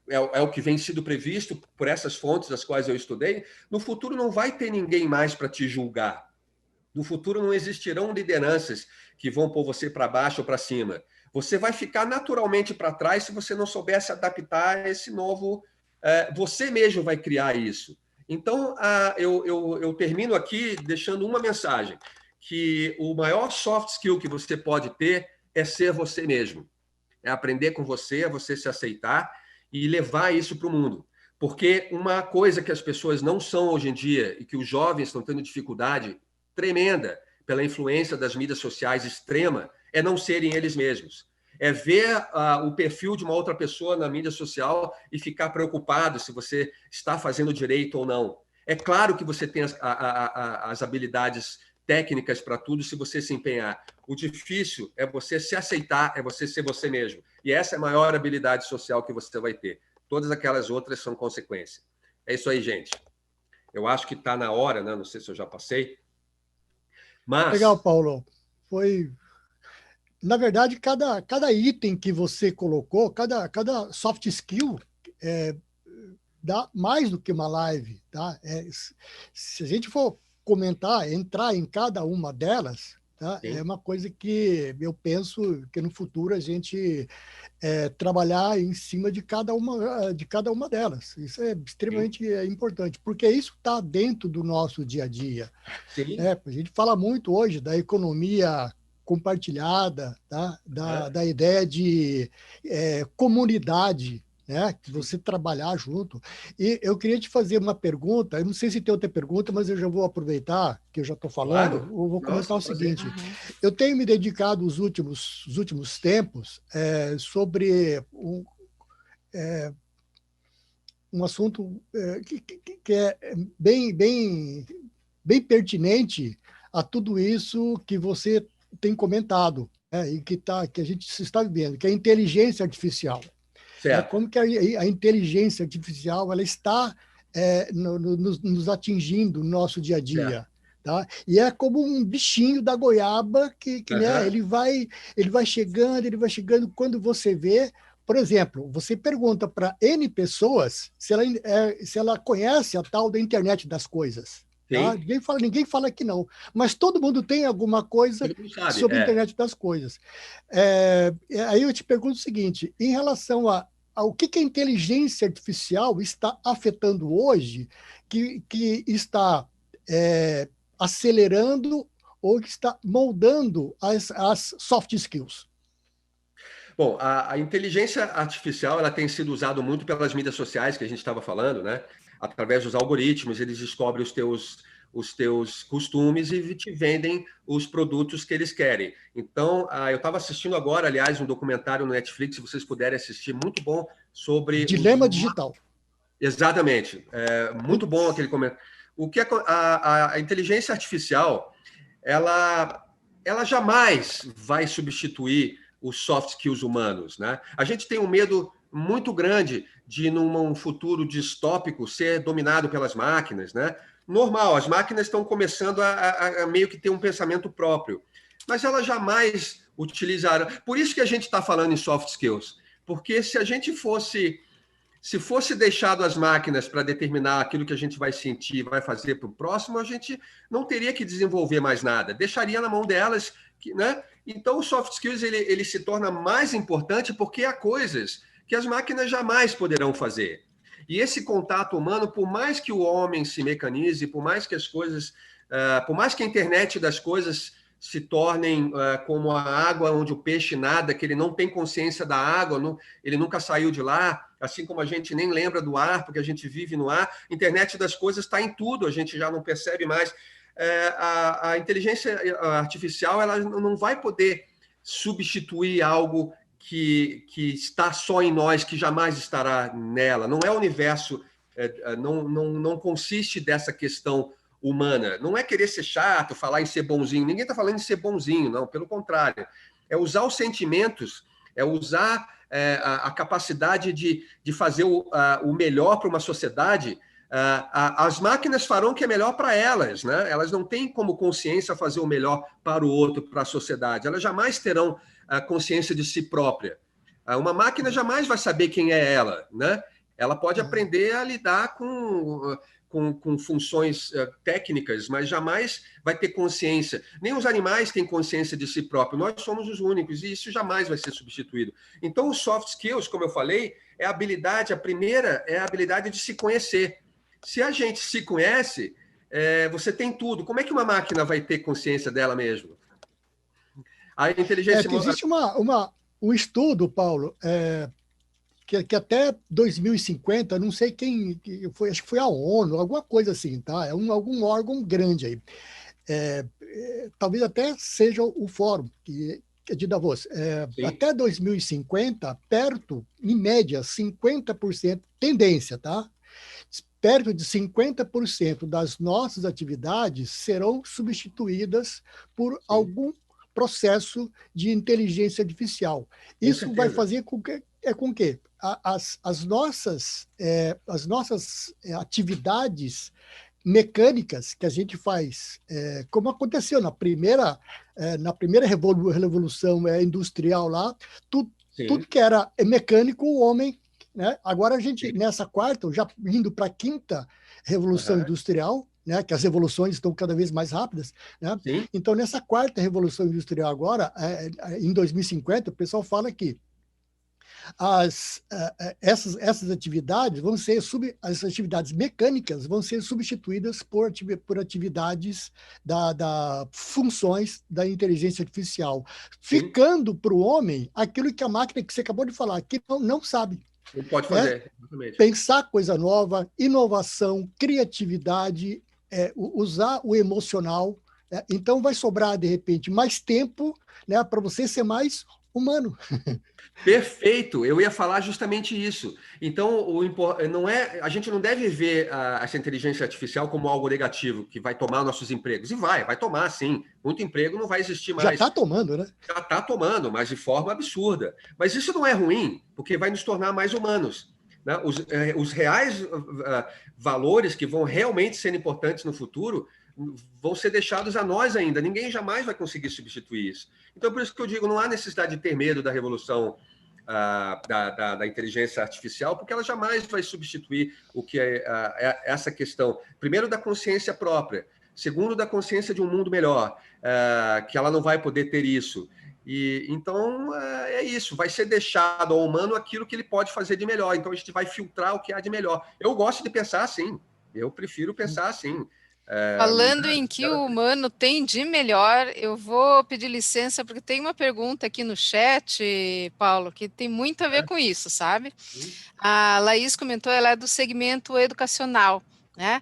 é o que vem sido previsto por essas fontes das quais eu estudei, no futuro não vai ter ninguém mais para te julgar. No futuro não existirão lideranças que vão pôr você para baixo ou para cima. Você vai ficar naturalmente para trás se você não souber se adaptar a esse novo... Você mesmo vai criar isso. Então, eu termino aqui deixando uma mensagem, que o maior soft skill que você pode ter é ser você mesmo. É aprender com você, é você se aceitar e levar isso para o mundo. Porque uma coisa que as pessoas não são hoje em dia e que os jovens estão tendo dificuldade tremenda pela influência das mídias sociais extrema é não serem eles mesmos. É ver o perfil de uma outra pessoa na mídia social e ficar preocupado se você está fazendo direito ou não. É claro que você tem as habilidades técnicas para tudo se você se empenhar. O difícil é você se aceitar, é você ser você mesmo. E essa é a maior habilidade social que você vai ter. Todas aquelas outras são consequência. É isso aí, gente. Eu acho que está na hora, né? Não sei se eu já passei, mas... Legal, Paulo. Foi, na verdade, cada item que você colocou, cada soft skill é, dá mais do que uma live, tá? Se a gente for comentar, entrar em cada uma delas, tá? É Sim, uma coisa que eu penso que no futuro a gente trabalhar em cima de cada uma delas. Isso é sim, extremamente importante, porque isso está dentro do nosso dia a dia. sim. Né? A gente fala muito hoje da economia compartilhada, tá? Aham, Da ideia de comunidade, né? sim. Você trabalhar junto. E eu queria te fazer uma pergunta, eu não sei se tem outra pergunta, mas eu já vou aproveitar que eu já estou falando, Claro. eu vou comentar Nossa, o prazer. seguinte, eu tenho me dedicado os últimos tempos sobre um assunto que é bem pertinente a tudo isso que você tem comentado, né, e que a gente está vivendo, que é a inteligência artificial. Né, Certo. como que a inteligência artificial ela está nos atingindo no nosso dia a Certo. dia. Tá? E é como um bichinho da goiaba que né, Aham, ele vai chegando quando você vê. Por exemplo, você pergunta para N pessoas se ela conhece a tal da internet das coisas. Tá? sim. Ninguém fala que não, mas todo mundo tem alguma coisa Todo mundo sabe. sobre a internet das coisas. Aí eu te pergunto o seguinte: em relação ao que a inteligência artificial está afetando hoje, que está é, acelerando ou que está moldando as soft skills? Bom, a inteligência artificial ela tem sido usada muito pelas mídias sociais que a gente estava falando, né? Através dos algoritmos, eles descobrem os teus costumes e te vendem os produtos que eles querem. Então, eu estava assistindo agora, aliás, um documentário no Netflix, se vocês puderem assistir, muito bom, sobre os... Dilema digital. Exatamente. É muito bom aquele comentário. O que a inteligência artificial, ela, ela jamais vai substituir os soft skills humanos, né? A gente tem um medo muito grande de, num futuro distópico, ser dominado pelas máquinas, né? Normal, as máquinas estão começando a meio que ter um pensamento próprio, mas elas jamais utilizarão. Por isso que a gente está falando em soft skills, porque se a gente fosse se fosse deixado as máquinas para determinar aquilo que a gente vai sentir, vai fazer para o próximo, a gente não teria que desenvolver mais nada, deixaria na mão delas, né? Então, o soft skills ele se torna mais importante porque há coisas que as máquinas jamais poderão fazer. E esse contato humano, por mais que o homem se mecanize, por mais que as coisas, por mais que a internet das coisas se tornem como a água onde o peixe nada, que ele não tem consciência da água, ele nunca saiu de lá, assim como a gente nem lembra do ar, porque a gente vive no ar. Internet das coisas está em tudo, a gente já não percebe mais. A inteligência artificial ela não vai poder substituir algo que está só em nós, que jamais estará nela. Não é o universo, não consiste dessa questão humana. Não é querer ser chato, falar em ser bonzinho. Ninguém está falando em ser bonzinho, não. Pelo contrário. É usar os sentimentos, é usar a capacidade de fazer o melhor para uma sociedade. As máquinas farão o que é melhor para elas, né? Elas não têm como consciência fazer o melhor para o outro, para a sociedade. Elas jamais terão a consciência de si própria. Uma máquina jamais vai saber quem é ela, né? Ela pode aprender a lidar com funções técnicas, mas jamais vai ter consciência. Nem os animais têm consciência de si próprio. Nós somos os únicos e isso jamais vai ser substituído. Então, os soft skills, como eu falei, é a habilidade, a primeira é a habilidade de se conhecer. Se a gente se conhece, você tem tudo. Como é que uma máquina vai ter consciência dela mesma? A inteligência... Existe um estudo, Paulo, que até 2050, não sei quem foi, acho que foi a ONU, alguma coisa assim, tá? Algum órgão grande aí. Talvez até seja o Fórum, que é de Davos. Sim, Até 2050, perto, em média, 50%, tendência, tá? perto de 50% das nossas atividades serão substituídas por algum processo de inteligência artificial. Isso vai fazer com que as nossas atividades mecânicas que a gente faz, como aconteceu na primeira revolução industrial lá, tudo que era mecânico, o homem, né? Agora a gente, nessa quarta, já indo para a quinta revolução industrial, né, que as revoluções estão cada vez mais rápidas, né? Então, nessa quarta revolução industrial agora, em 2050, o pessoal fala que essas atividades as atividades mecânicas vão ser substituídas por atividades da funções da inteligência artificial, ficando para o homem aquilo que a máquina que você acabou de falar, que não sabe. Não pode fazer, exatamente. Pensar coisa nova, inovação, criatividade, usar o emocional. Então, vai sobrar, de repente, mais tempo, né, para você ser mais humano. Perfeito, eu ia falar justamente isso. Então, a gente não deve ver essa inteligência artificial como algo negativo, que vai tomar nossos empregos. E vai tomar, sim. Muito emprego não vai existir mais. Já está tomando, né? Já está tomando, mas de forma absurda. Mas isso não é ruim, porque vai nos tornar mais humanos. Né? Os reais valores que vão realmente ser importantes no futuro vão ser deixados a nós ainda. Ninguém jamais vai conseguir substituir isso. Então, por isso que eu digo, não há necessidade de ter medo da revolução da inteligência artificial, porque ela jamais vai substituir o que essa questão, primeiro, da consciência própria, segundo, da consciência de um mundo melhor, que ela não vai poder ter isso. E então é isso, vai ser deixado ao humano aquilo que ele pode fazer de melhor. Então a gente vai filtrar o que há de melhor. Eu gosto de pensar assim, eu prefiro pensar assim. Falando em que o humano tem de melhor, eu vou pedir licença porque tem uma pergunta aqui no chat, Paulo, que tem muito a ver com isso, sabe? A Laís comentou, ela é do segmento educacional, né?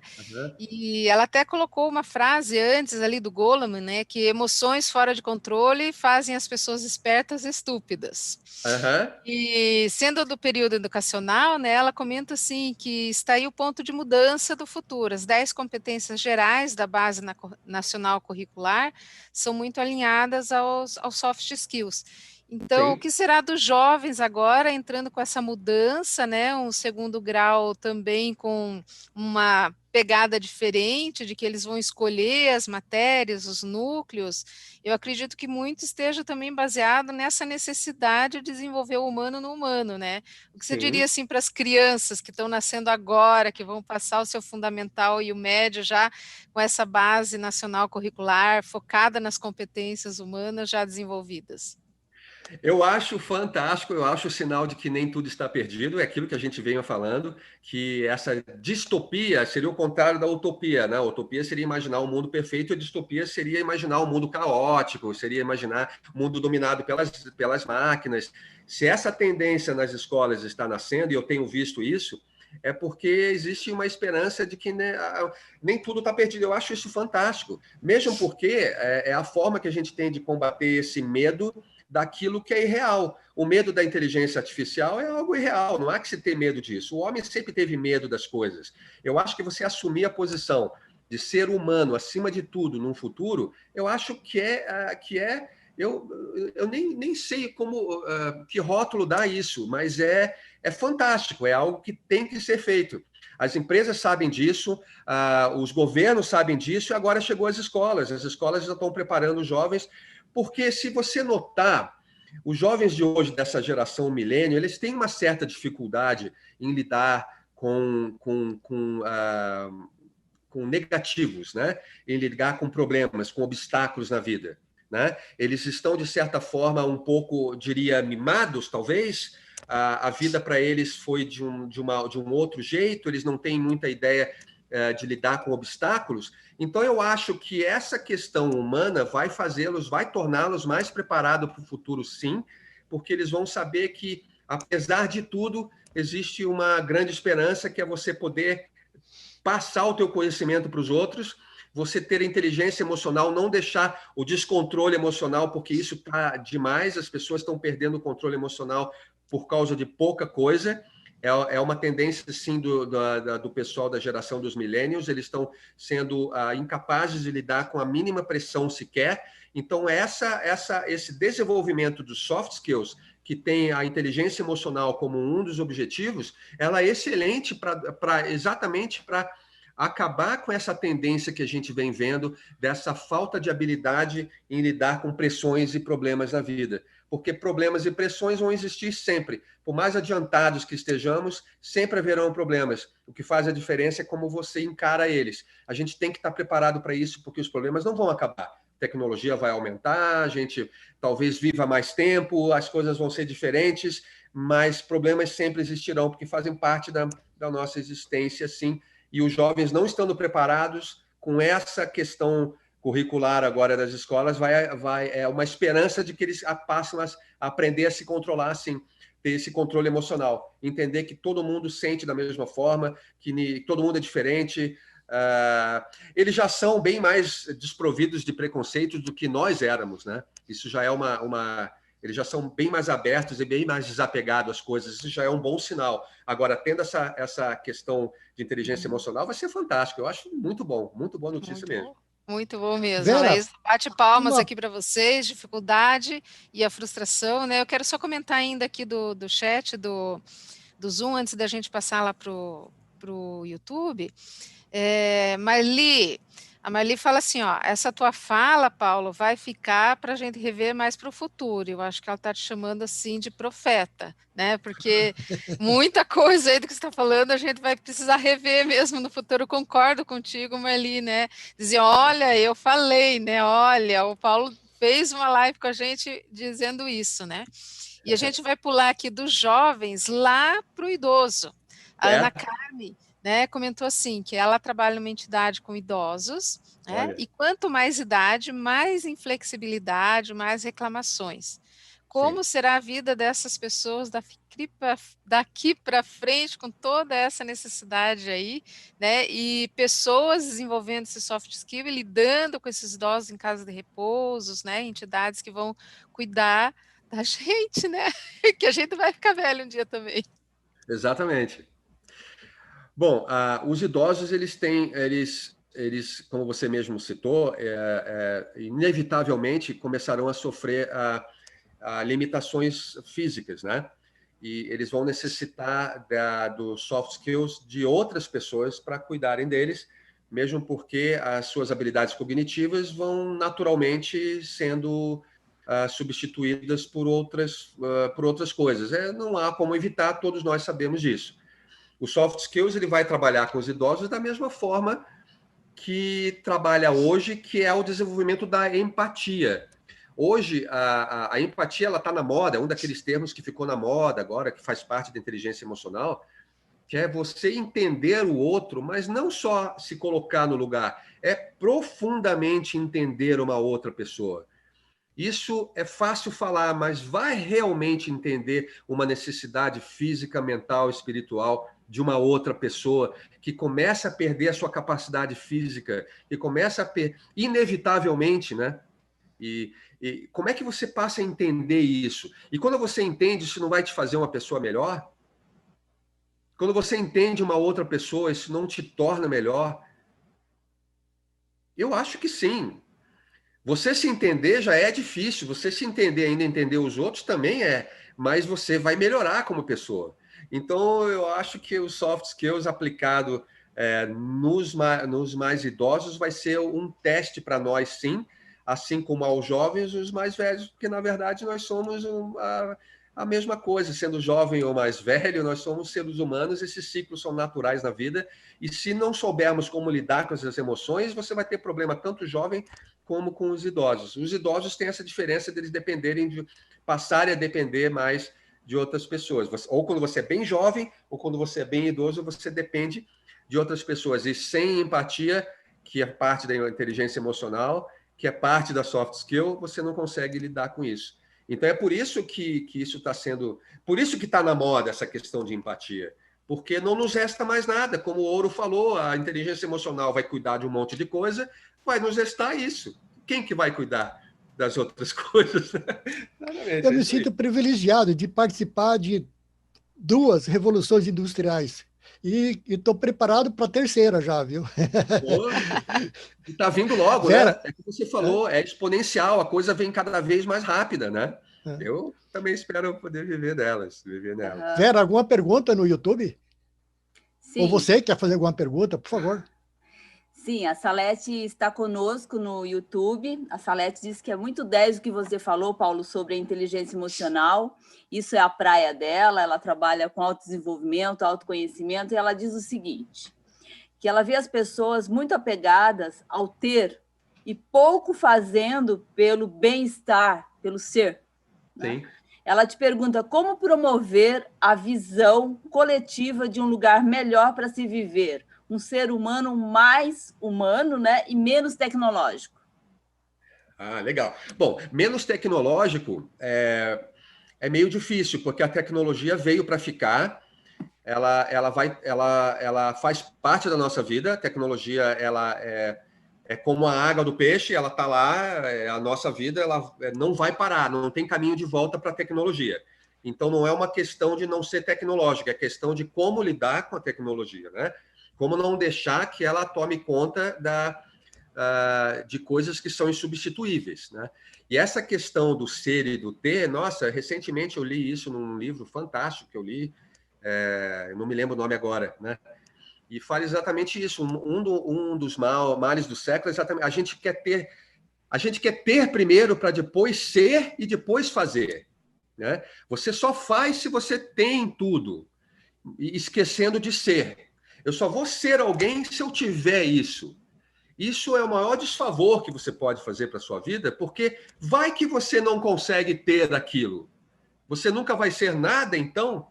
E ela até colocou uma frase antes ali do Goleman, né? Que emoções fora de controle fazem as pessoas espertas estúpidas. E sendo do período educacional, né, ela comenta assim que está aí o ponto de mudança do futuro. As 10 competências gerais da Base Nacional Curricular são muito alinhadas aos soft skills. Então, o que será dos jovens agora entrando com essa mudança, né? Um segundo grau também com uma pegada diferente, de que eles vão escolher as matérias, os núcleos. Eu acredito que muito esteja também baseado nessa necessidade de desenvolver o humano no humano, né? O que você diria assim para as crianças que estão nascendo agora, que vão passar o seu fundamental e o médio já com essa base nacional curricular focada nas competências humanas já desenvolvidas? Eu acho fantástico, eu acho o sinal de que nem tudo está perdido, é aquilo que a gente venha falando, que essa distopia seria o contrário da utopia, né? A utopia seria imaginar um mundo perfeito, a distopia seria imaginar um mundo caótico, seria imaginar um mundo dominado pelas máquinas. Se essa tendência nas escolas está nascendo, e eu tenho visto isso, é porque existe uma esperança de que nem tudo está perdido. Eu acho isso fantástico, mesmo porque é a forma que a gente tem de combater esse medo daquilo que é irreal. O medo da inteligência artificial é algo irreal, não há que se ter medo disso. O homem sempre teve medo das coisas. Eu acho que você assumir a posição de ser humano acima de tudo num futuro, eu acho que eu nem sei como que rótulo dá isso, mas é fantástico, é algo que tem que ser feito. As empresas sabem disso, os governos sabem disso, e agora chegou às escolas. As escolas já estão preparando os jovens, porque se você notar, os jovens de hoje, dessa geração milênio, eles têm uma certa dificuldade em lidar com negativos, né? Em lidar com problemas, com obstáculos na vida, né? Eles estão, de certa forma, um pouco, diria, mimados, talvez. A vida para eles foi de um outro jeito, eles não têm muita ideia de lidar com obstáculos. Então, eu acho que essa questão humana vai torná-los mais preparados para o futuro, sim, porque eles vão saber que, apesar de tudo, existe uma grande esperança, que é você poder passar o teu conhecimento para os outros, você ter a inteligência emocional, não deixar o descontrole emocional, porque isso está demais, as pessoas estão perdendo o controle emocional por causa de pouca coisa. é uma tendência, sim, do pessoal da geração dos millennials. Eles estão sendo incapazes de lidar com a mínima pressão sequer. Então, esse desenvolvimento dos soft skills, que tem a inteligência emocional como um dos objetivos, ela é excelente exatamente para acabar com essa tendência que a gente vem vendo dessa falta de habilidade em lidar com pressões e problemas na vida. Porque problemas e pressões vão existir sempre. Por mais adiantados que estejamos, sempre haverão problemas. O que faz a diferença é como você encara eles. A gente tem que estar preparado para isso, porque os problemas não vão acabar. A tecnologia vai aumentar, a gente talvez viva mais tempo, as coisas vão ser diferentes, mas problemas sempre existirão, porque fazem parte da nossa existência, sim. E os jovens não estando preparados com essa questão curricular agora das escolas, é uma esperança de que eles passem a aprender a se controlar, assim, ter esse controle emocional, entender que todo mundo sente da mesma forma, que todo mundo é diferente. Eles já são bem mais desprovidos de preconceitos do que nós éramos, né? Isso já é eles já são bem mais abertos e bem mais desapegados às coisas. Isso já é um bom sinal. Agora, tendo essa questão de inteligência emocional, vai ser fantástico. Eu acho muito boa notícia mesmo. Muito bom mesmo. Vera, Laís, bate palmas aqui para vocês, dificuldade e a frustração, né? Eu quero só comentar ainda aqui do chat, do Zoom, antes da gente passar lá para o YouTube. A Marli fala assim, ó, essa tua fala, Paulo, vai ficar para a gente rever mais para o futuro. Eu acho que ela está te chamando assim de profeta, né? Porque muita coisa aí do que você está falando a gente vai precisar rever mesmo no futuro. Eu concordo contigo, Marli, né? Dizer, olha, eu falei, né? Olha, o Paulo fez uma live com a gente dizendo isso, né? E a gente vai pular aqui dos jovens lá para o idoso. A Ana Carme, né, comentou assim, que ela trabalha numa entidade com idosos, né, e quanto mais idade, mais inflexibilidade, mais reclamações. Como será a vida dessas pessoas daqui para frente, com toda essa necessidade aí, né, e pessoas desenvolvendo esse soft skill e lidando com esses idosos em casa de repousos, né, entidades que vão cuidar da gente, né, que a gente vai ficar velho um dia também. Exatamente. Bom, os idosos, eles, como você mesmo citou, inevitavelmente começarão a sofrer limitações físicas, né? E eles vão necessitar dos soft skills de outras pessoas para cuidarem deles, mesmo porque as suas habilidades cognitivas vão naturalmente sendo substituídas por outras coisas. Não há como evitar, todos nós sabemos disso. O soft skills ele vai trabalhar com os idosos da mesma forma que trabalha hoje, que é o desenvolvimento da empatia. Hoje, a empatia está na moda, é um daqueles termos que ficou na moda agora, que faz parte da inteligência emocional, que é você entender o outro, mas não só se colocar no lugar, é profundamente entender uma outra pessoa. Isso é fácil falar, mas vai realmente entender uma necessidade física, mental, espiritual de uma outra pessoa que começa a perder a sua capacidade física e começa a inevitavelmente, né? E como é que você passa a entender isso? E quando você entende, isso não vai te fazer uma pessoa melhor? Quando você entende uma outra pessoa, isso não te torna melhor? Eu acho que sim. Você se entender já é difícil, você se entender ainda entender os outros também mas você vai melhorar como pessoa. Então, eu acho que o soft skills aplicado nos mais idosos vai ser um teste para nós, sim, assim como aos jovens, os mais velhos, porque, na verdade, nós somos a mesma coisa, sendo jovem ou mais velho, nós somos seres humanos, esses ciclos são naturais na vida, e se não soubermos como lidar com essas emoções, você vai ter problema tanto jovem como com os idosos. Os idosos têm essa diferença deles passarem a depender mais de outras pessoas. Ou quando você é bem jovem, ou quando você é bem idoso, você depende de outras pessoas. E sem empatia, que é parte da inteligência emocional, que é parte da soft skill, você não consegue lidar com isso. Então é por isso que isso está sendo... Por isso que está na moda essa questão de empatia. Porque não nos resta mais nada. Como o Ouro falou, a inteligência emocional vai cuidar de um monte de coisa, vai nos restar isso. Quem que vai cuidar das outras coisas? Eu me sinto privilegiado de participar de 2 revoluções industriais. E estou preparado para a terceira já, viu? Pô, e tá vindo logo, Vera, né? É que você falou, é exponencial, a coisa vem cada vez mais rápida, né? Eu também espero poder viver delas, viver nelas. Vera, alguma pergunta no YouTube? Ou Sim, você quer fazer alguma pergunta, por favor? sim, a Salete está conosco no YouTube. A Salete disse que é muito 10 o que você falou, Paulo, sobre a inteligência emocional. Isso é a praia dela, ela trabalha com autodesenvolvimento, autoconhecimento, e ela diz o seguinte, que ela vê as pessoas muito apegadas ao ter e pouco fazendo pelo bem-estar, pelo ser. Né? Sim. Ela te pergunta como promover a visão coletiva de um lugar melhor para se viver, um ser humano mais humano, né, e menos tecnológico. Ah, legal. Bom, menos tecnológico é meio difícil, porque a tecnologia veio para ficar. Ela faz parte da nossa vida. A tecnologia é como a água do peixe, ela está lá, a nossa vida ela não vai parar, não tem caminho de volta para a tecnologia. Então, não é uma questão de não ser tecnológica, é questão de como lidar com a tecnologia, né? Como não deixar que ela tome conta de coisas que são insubstituíveis, né? E essa questão do ser e do ter, nossa, recentemente eu li isso num livro fantástico que eu li, eu não me lembro o nome agora, né? E fala exatamente isso. Um dos males do século é exatamente a gente quer ter primeiro para depois ser e depois fazer, né? Você só faz se você tem tudo, esquecendo de ser. Eu só vou ser alguém se eu tiver isso. Isso é o maior desfavor que você pode fazer para a sua vida, porque vai que você não consegue ter aquilo. Você nunca vai ser nada, então?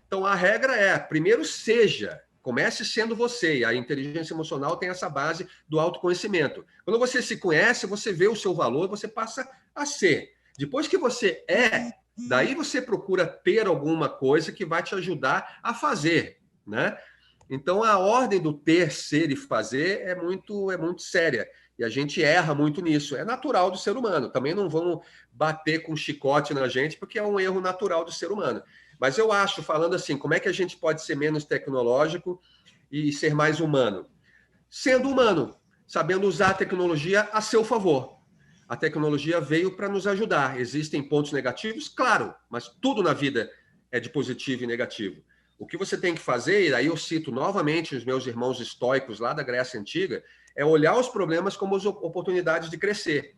Então, a regra é, primeiro seja, comece sendo você. E a inteligência emocional tem essa base do autoconhecimento. Quando você se conhece, você vê o seu valor, você passa a ser. Depois que você daí você procura ter alguma coisa que vai te ajudar a fazer, né? Então, a ordem do ter, ser e fazer é muito séria. E a gente erra muito nisso. É natural do ser humano. Também não vamos bater com chicote na gente, porque é um erro natural do ser humano. Mas eu acho, falando assim, como é que a gente pode ser menos tecnológico e ser mais humano? Sendo humano, sabendo usar a tecnologia a seu favor. A tecnologia veio para nos ajudar. Existem pontos negativos? Claro, mas tudo na vida é de positivo e negativo. O que você tem que fazer, e aí eu cito novamente os meus irmãos estoicos lá da Grécia Antiga, é olhar os problemas como as oportunidades de crescer.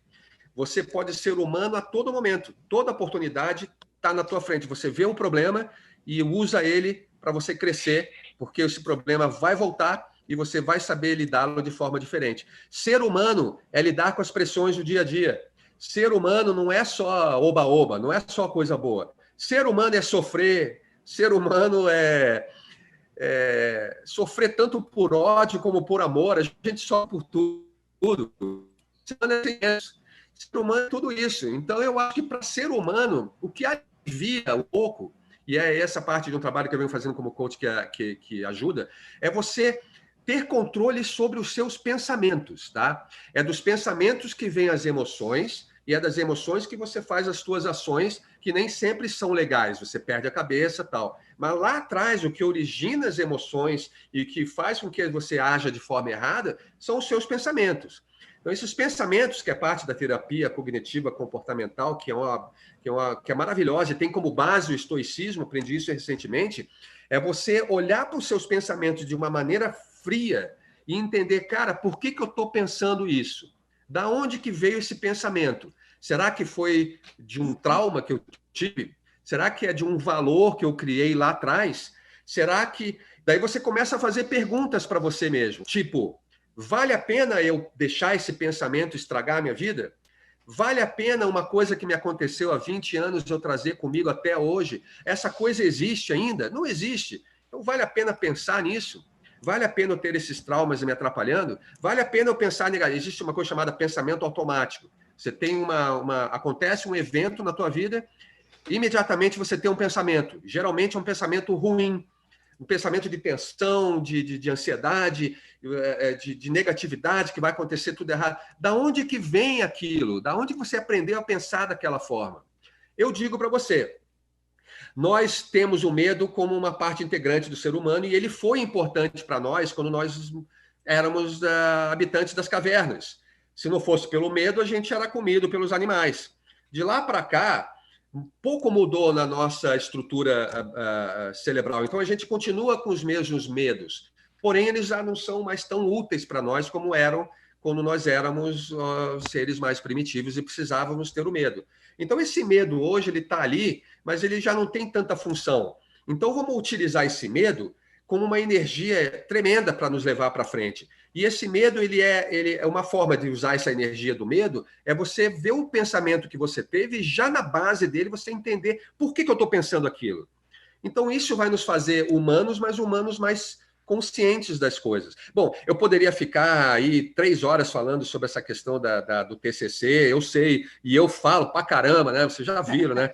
Você pode ser humano a todo momento. Toda oportunidade está na tua frente. Você vê um problema e usa ele para você crescer, porque esse problema vai voltar e você vai saber lidá-lo de forma diferente. Ser humano é lidar com as pressões do dia a dia. Ser humano não é só oba-oba, não é só coisa boa. Ser humano é sofrer. Ser humano é sofrer tanto por ódio como por amor. A gente sofre por tudo. Ser humano ser humano é tudo isso. Então, eu acho que para ser humano, o que alivia um pouco, e é essa parte de um trabalho que eu venho fazendo como coach que ajuda, é você ter controle sobre os seus pensamentos, tá? É dos pensamentos que vêm as emoções, e é das emoções que você faz as suas ações, que nem sempre são legais, você perde a cabeça e tal. Mas lá atrás, o que origina as emoções e que faz com que você haja de forma errada são os seus pensamentos. Então, esses pensamentos, que é parte da terapia cognitiva comportamental, que é maravilhosa e tem como base o estoicismo, aprendi isso recentemente, é você olhar para os seus pensamentos de uma maneira fria e entender, cara, por que eu estou pensando isso? Da onde que veio esse pensamento? Será que foi de um trauma que eu tive? Será que é de um valor que eu criei lá atrás? Será que... Daí você começa a fazer perguntas para você mesmo, tipo, vale a pena eu deixar esse pensamento estragar a minha vida? Vale a pena uma coisa que me aconteceu há 20 anos eu trazer comigo até hoje? Essa coisa existe ainda? Não existe. Então vale a pena pensar nisso? Vale a pena eu ter esses traumas me atrapalhando? Vale a pena eu pensar... Existe uma coisa chamada pensamento automático. Você tem acontece um evento na tua vida, imediatamente você tem um pensamento. Geralmente é um pensamento ruim, um pensamento de tensão, de ansiedade, de negatividade, que vai acontecer tudo errado. Da onde que vem aquilo? Da onde você aprendeu a pensar daquela forma? Eu digo para você, Nós temos o medo como uma parte integrante do ser humano e ele foi importante para nós quando nós éramos habitantes das cavernas. Se não fosse pelo medo, a gente era comido pelos animais. De lá para cá, pouco mudou na nossa estrutura cerebral. Então, a gente continua com os mesmos medos, porém, eles já não são mais tão úteis para nós como eram quando nós éramos seres mais primitivos e precisávamos ter o medo. Então, esse medo hoje ele está ali, mas ele já não tem tanta função. Então, vamos utilizar esse medo como uma energia tremenda para nos levar para frente. E esse medo, ele é uma forma de usar essa energia do medo, é você ver o pensamento que você teve e já na base dele você entender por que eu estou pensando aquilo. Então, isso vai nos fazer humanos, mas humanos mais conscientes das coisas. Bom, eu poderia ficar aí 3 horas falando sobre essa questão do TCC, eu sei, e eu falo pra caramba, né? Vocês já viram, né?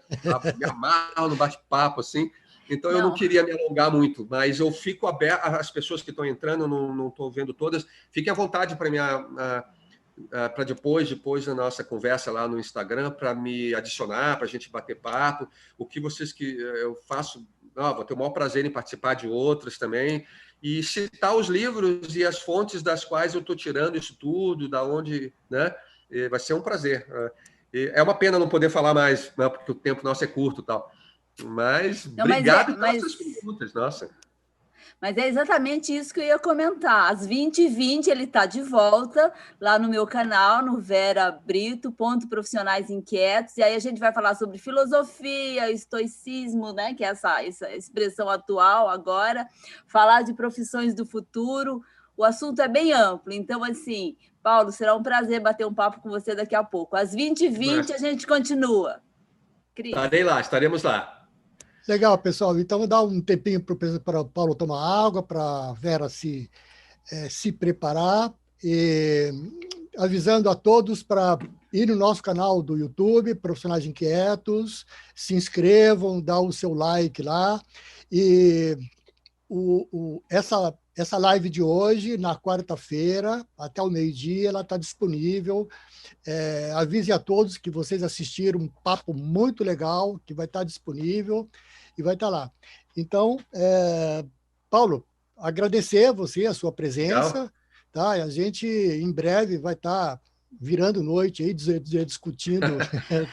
Me amarro no bate-papo, assim. Então, eu não queria me alongar muito, mas eu fico aberto, as pessoas que estão entrando, não estou vendo todas, fiquem à vontade para depois da nossa conversa lá no Instagram, para me adicionar, para a gente bater papo, o que vocês que eu faço, vou ter o maior prazer em participar de outras também, e citar os livros e as fontes das quais eu estou tirando isso tudo, da onde, né? Vai ser um prazer. É uma pena não poder falar mais, né? Porque o tempo nosso é curto e tal. Mas obrigado pelas suas perguntas, nossa. Mas é exatamente isso que eu ia comentar. Às 20h20 ele está de volta lá no meu canal, no Vera Brito, Profissionais Inquietos, e aí a gente vai falar sobre filosofia, estoicismo, né? Que é essa expressão atual agora, falar de profissões do futuro. O assunto é bem amplo, então, assim, Paulo, será um prazer bater um papo com você daqui a pouco. Às 20h20 a gente continua. Cris. Estaremos lá. Legal, pessoal. Então, vou dar um tempinho para o Paulo tomar água, para a Vera se preparar. E avisando a todos para ir no nosso canal do YouTube, Profissionais Inquietos, se inscrevam, dá o seu like lá. E essa live de hoje, na quarta-feira, até o meio-dia, ela está disponível. Avise a todos que vocês assistiram um papo muito legal, que vai estar disponível e vai estar lá. Então, Paulo, agradecer a você, a sua presença. Tá? A gente, em breve, vai estar virando noite aí, discutindo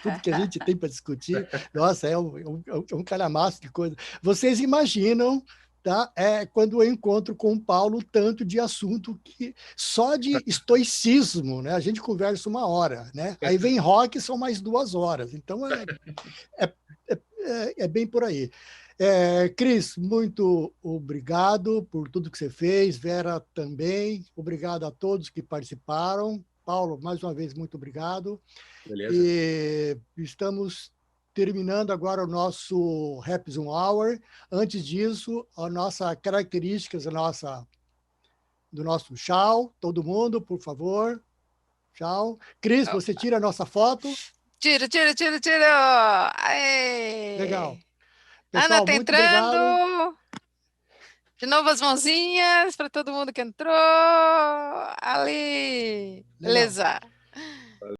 tudo que a gente tem para discutir. Nossa, é um calhamaço de coisa. Vocês imaginam, tá? Quando eu encontro com o Paulo, tanto de assunto que só de estoicismo, né? A gente conversa 1 hora, né? Aí vem rock, são mais 2 horas. Então, é bem por aí. Cris, muito obrigado por tudo que você fez. Vera também. Obrigado a todos que participaram. Paulo, mais uma vez, muito obrigado. Beleza. E estamos terminando agora o nosso Happy Zoom Hour. Antes disso, a nossa características do nosso tchau. Todo mundo, por favor. Tchau. Cris, você tira a nossa foto? Tiro. Aê! Legal. Pessoal, Ana, tá muito entrando. obrigado. De novo as mãozinhas para todo mundo que entrou. Ali. Legal. Beleza.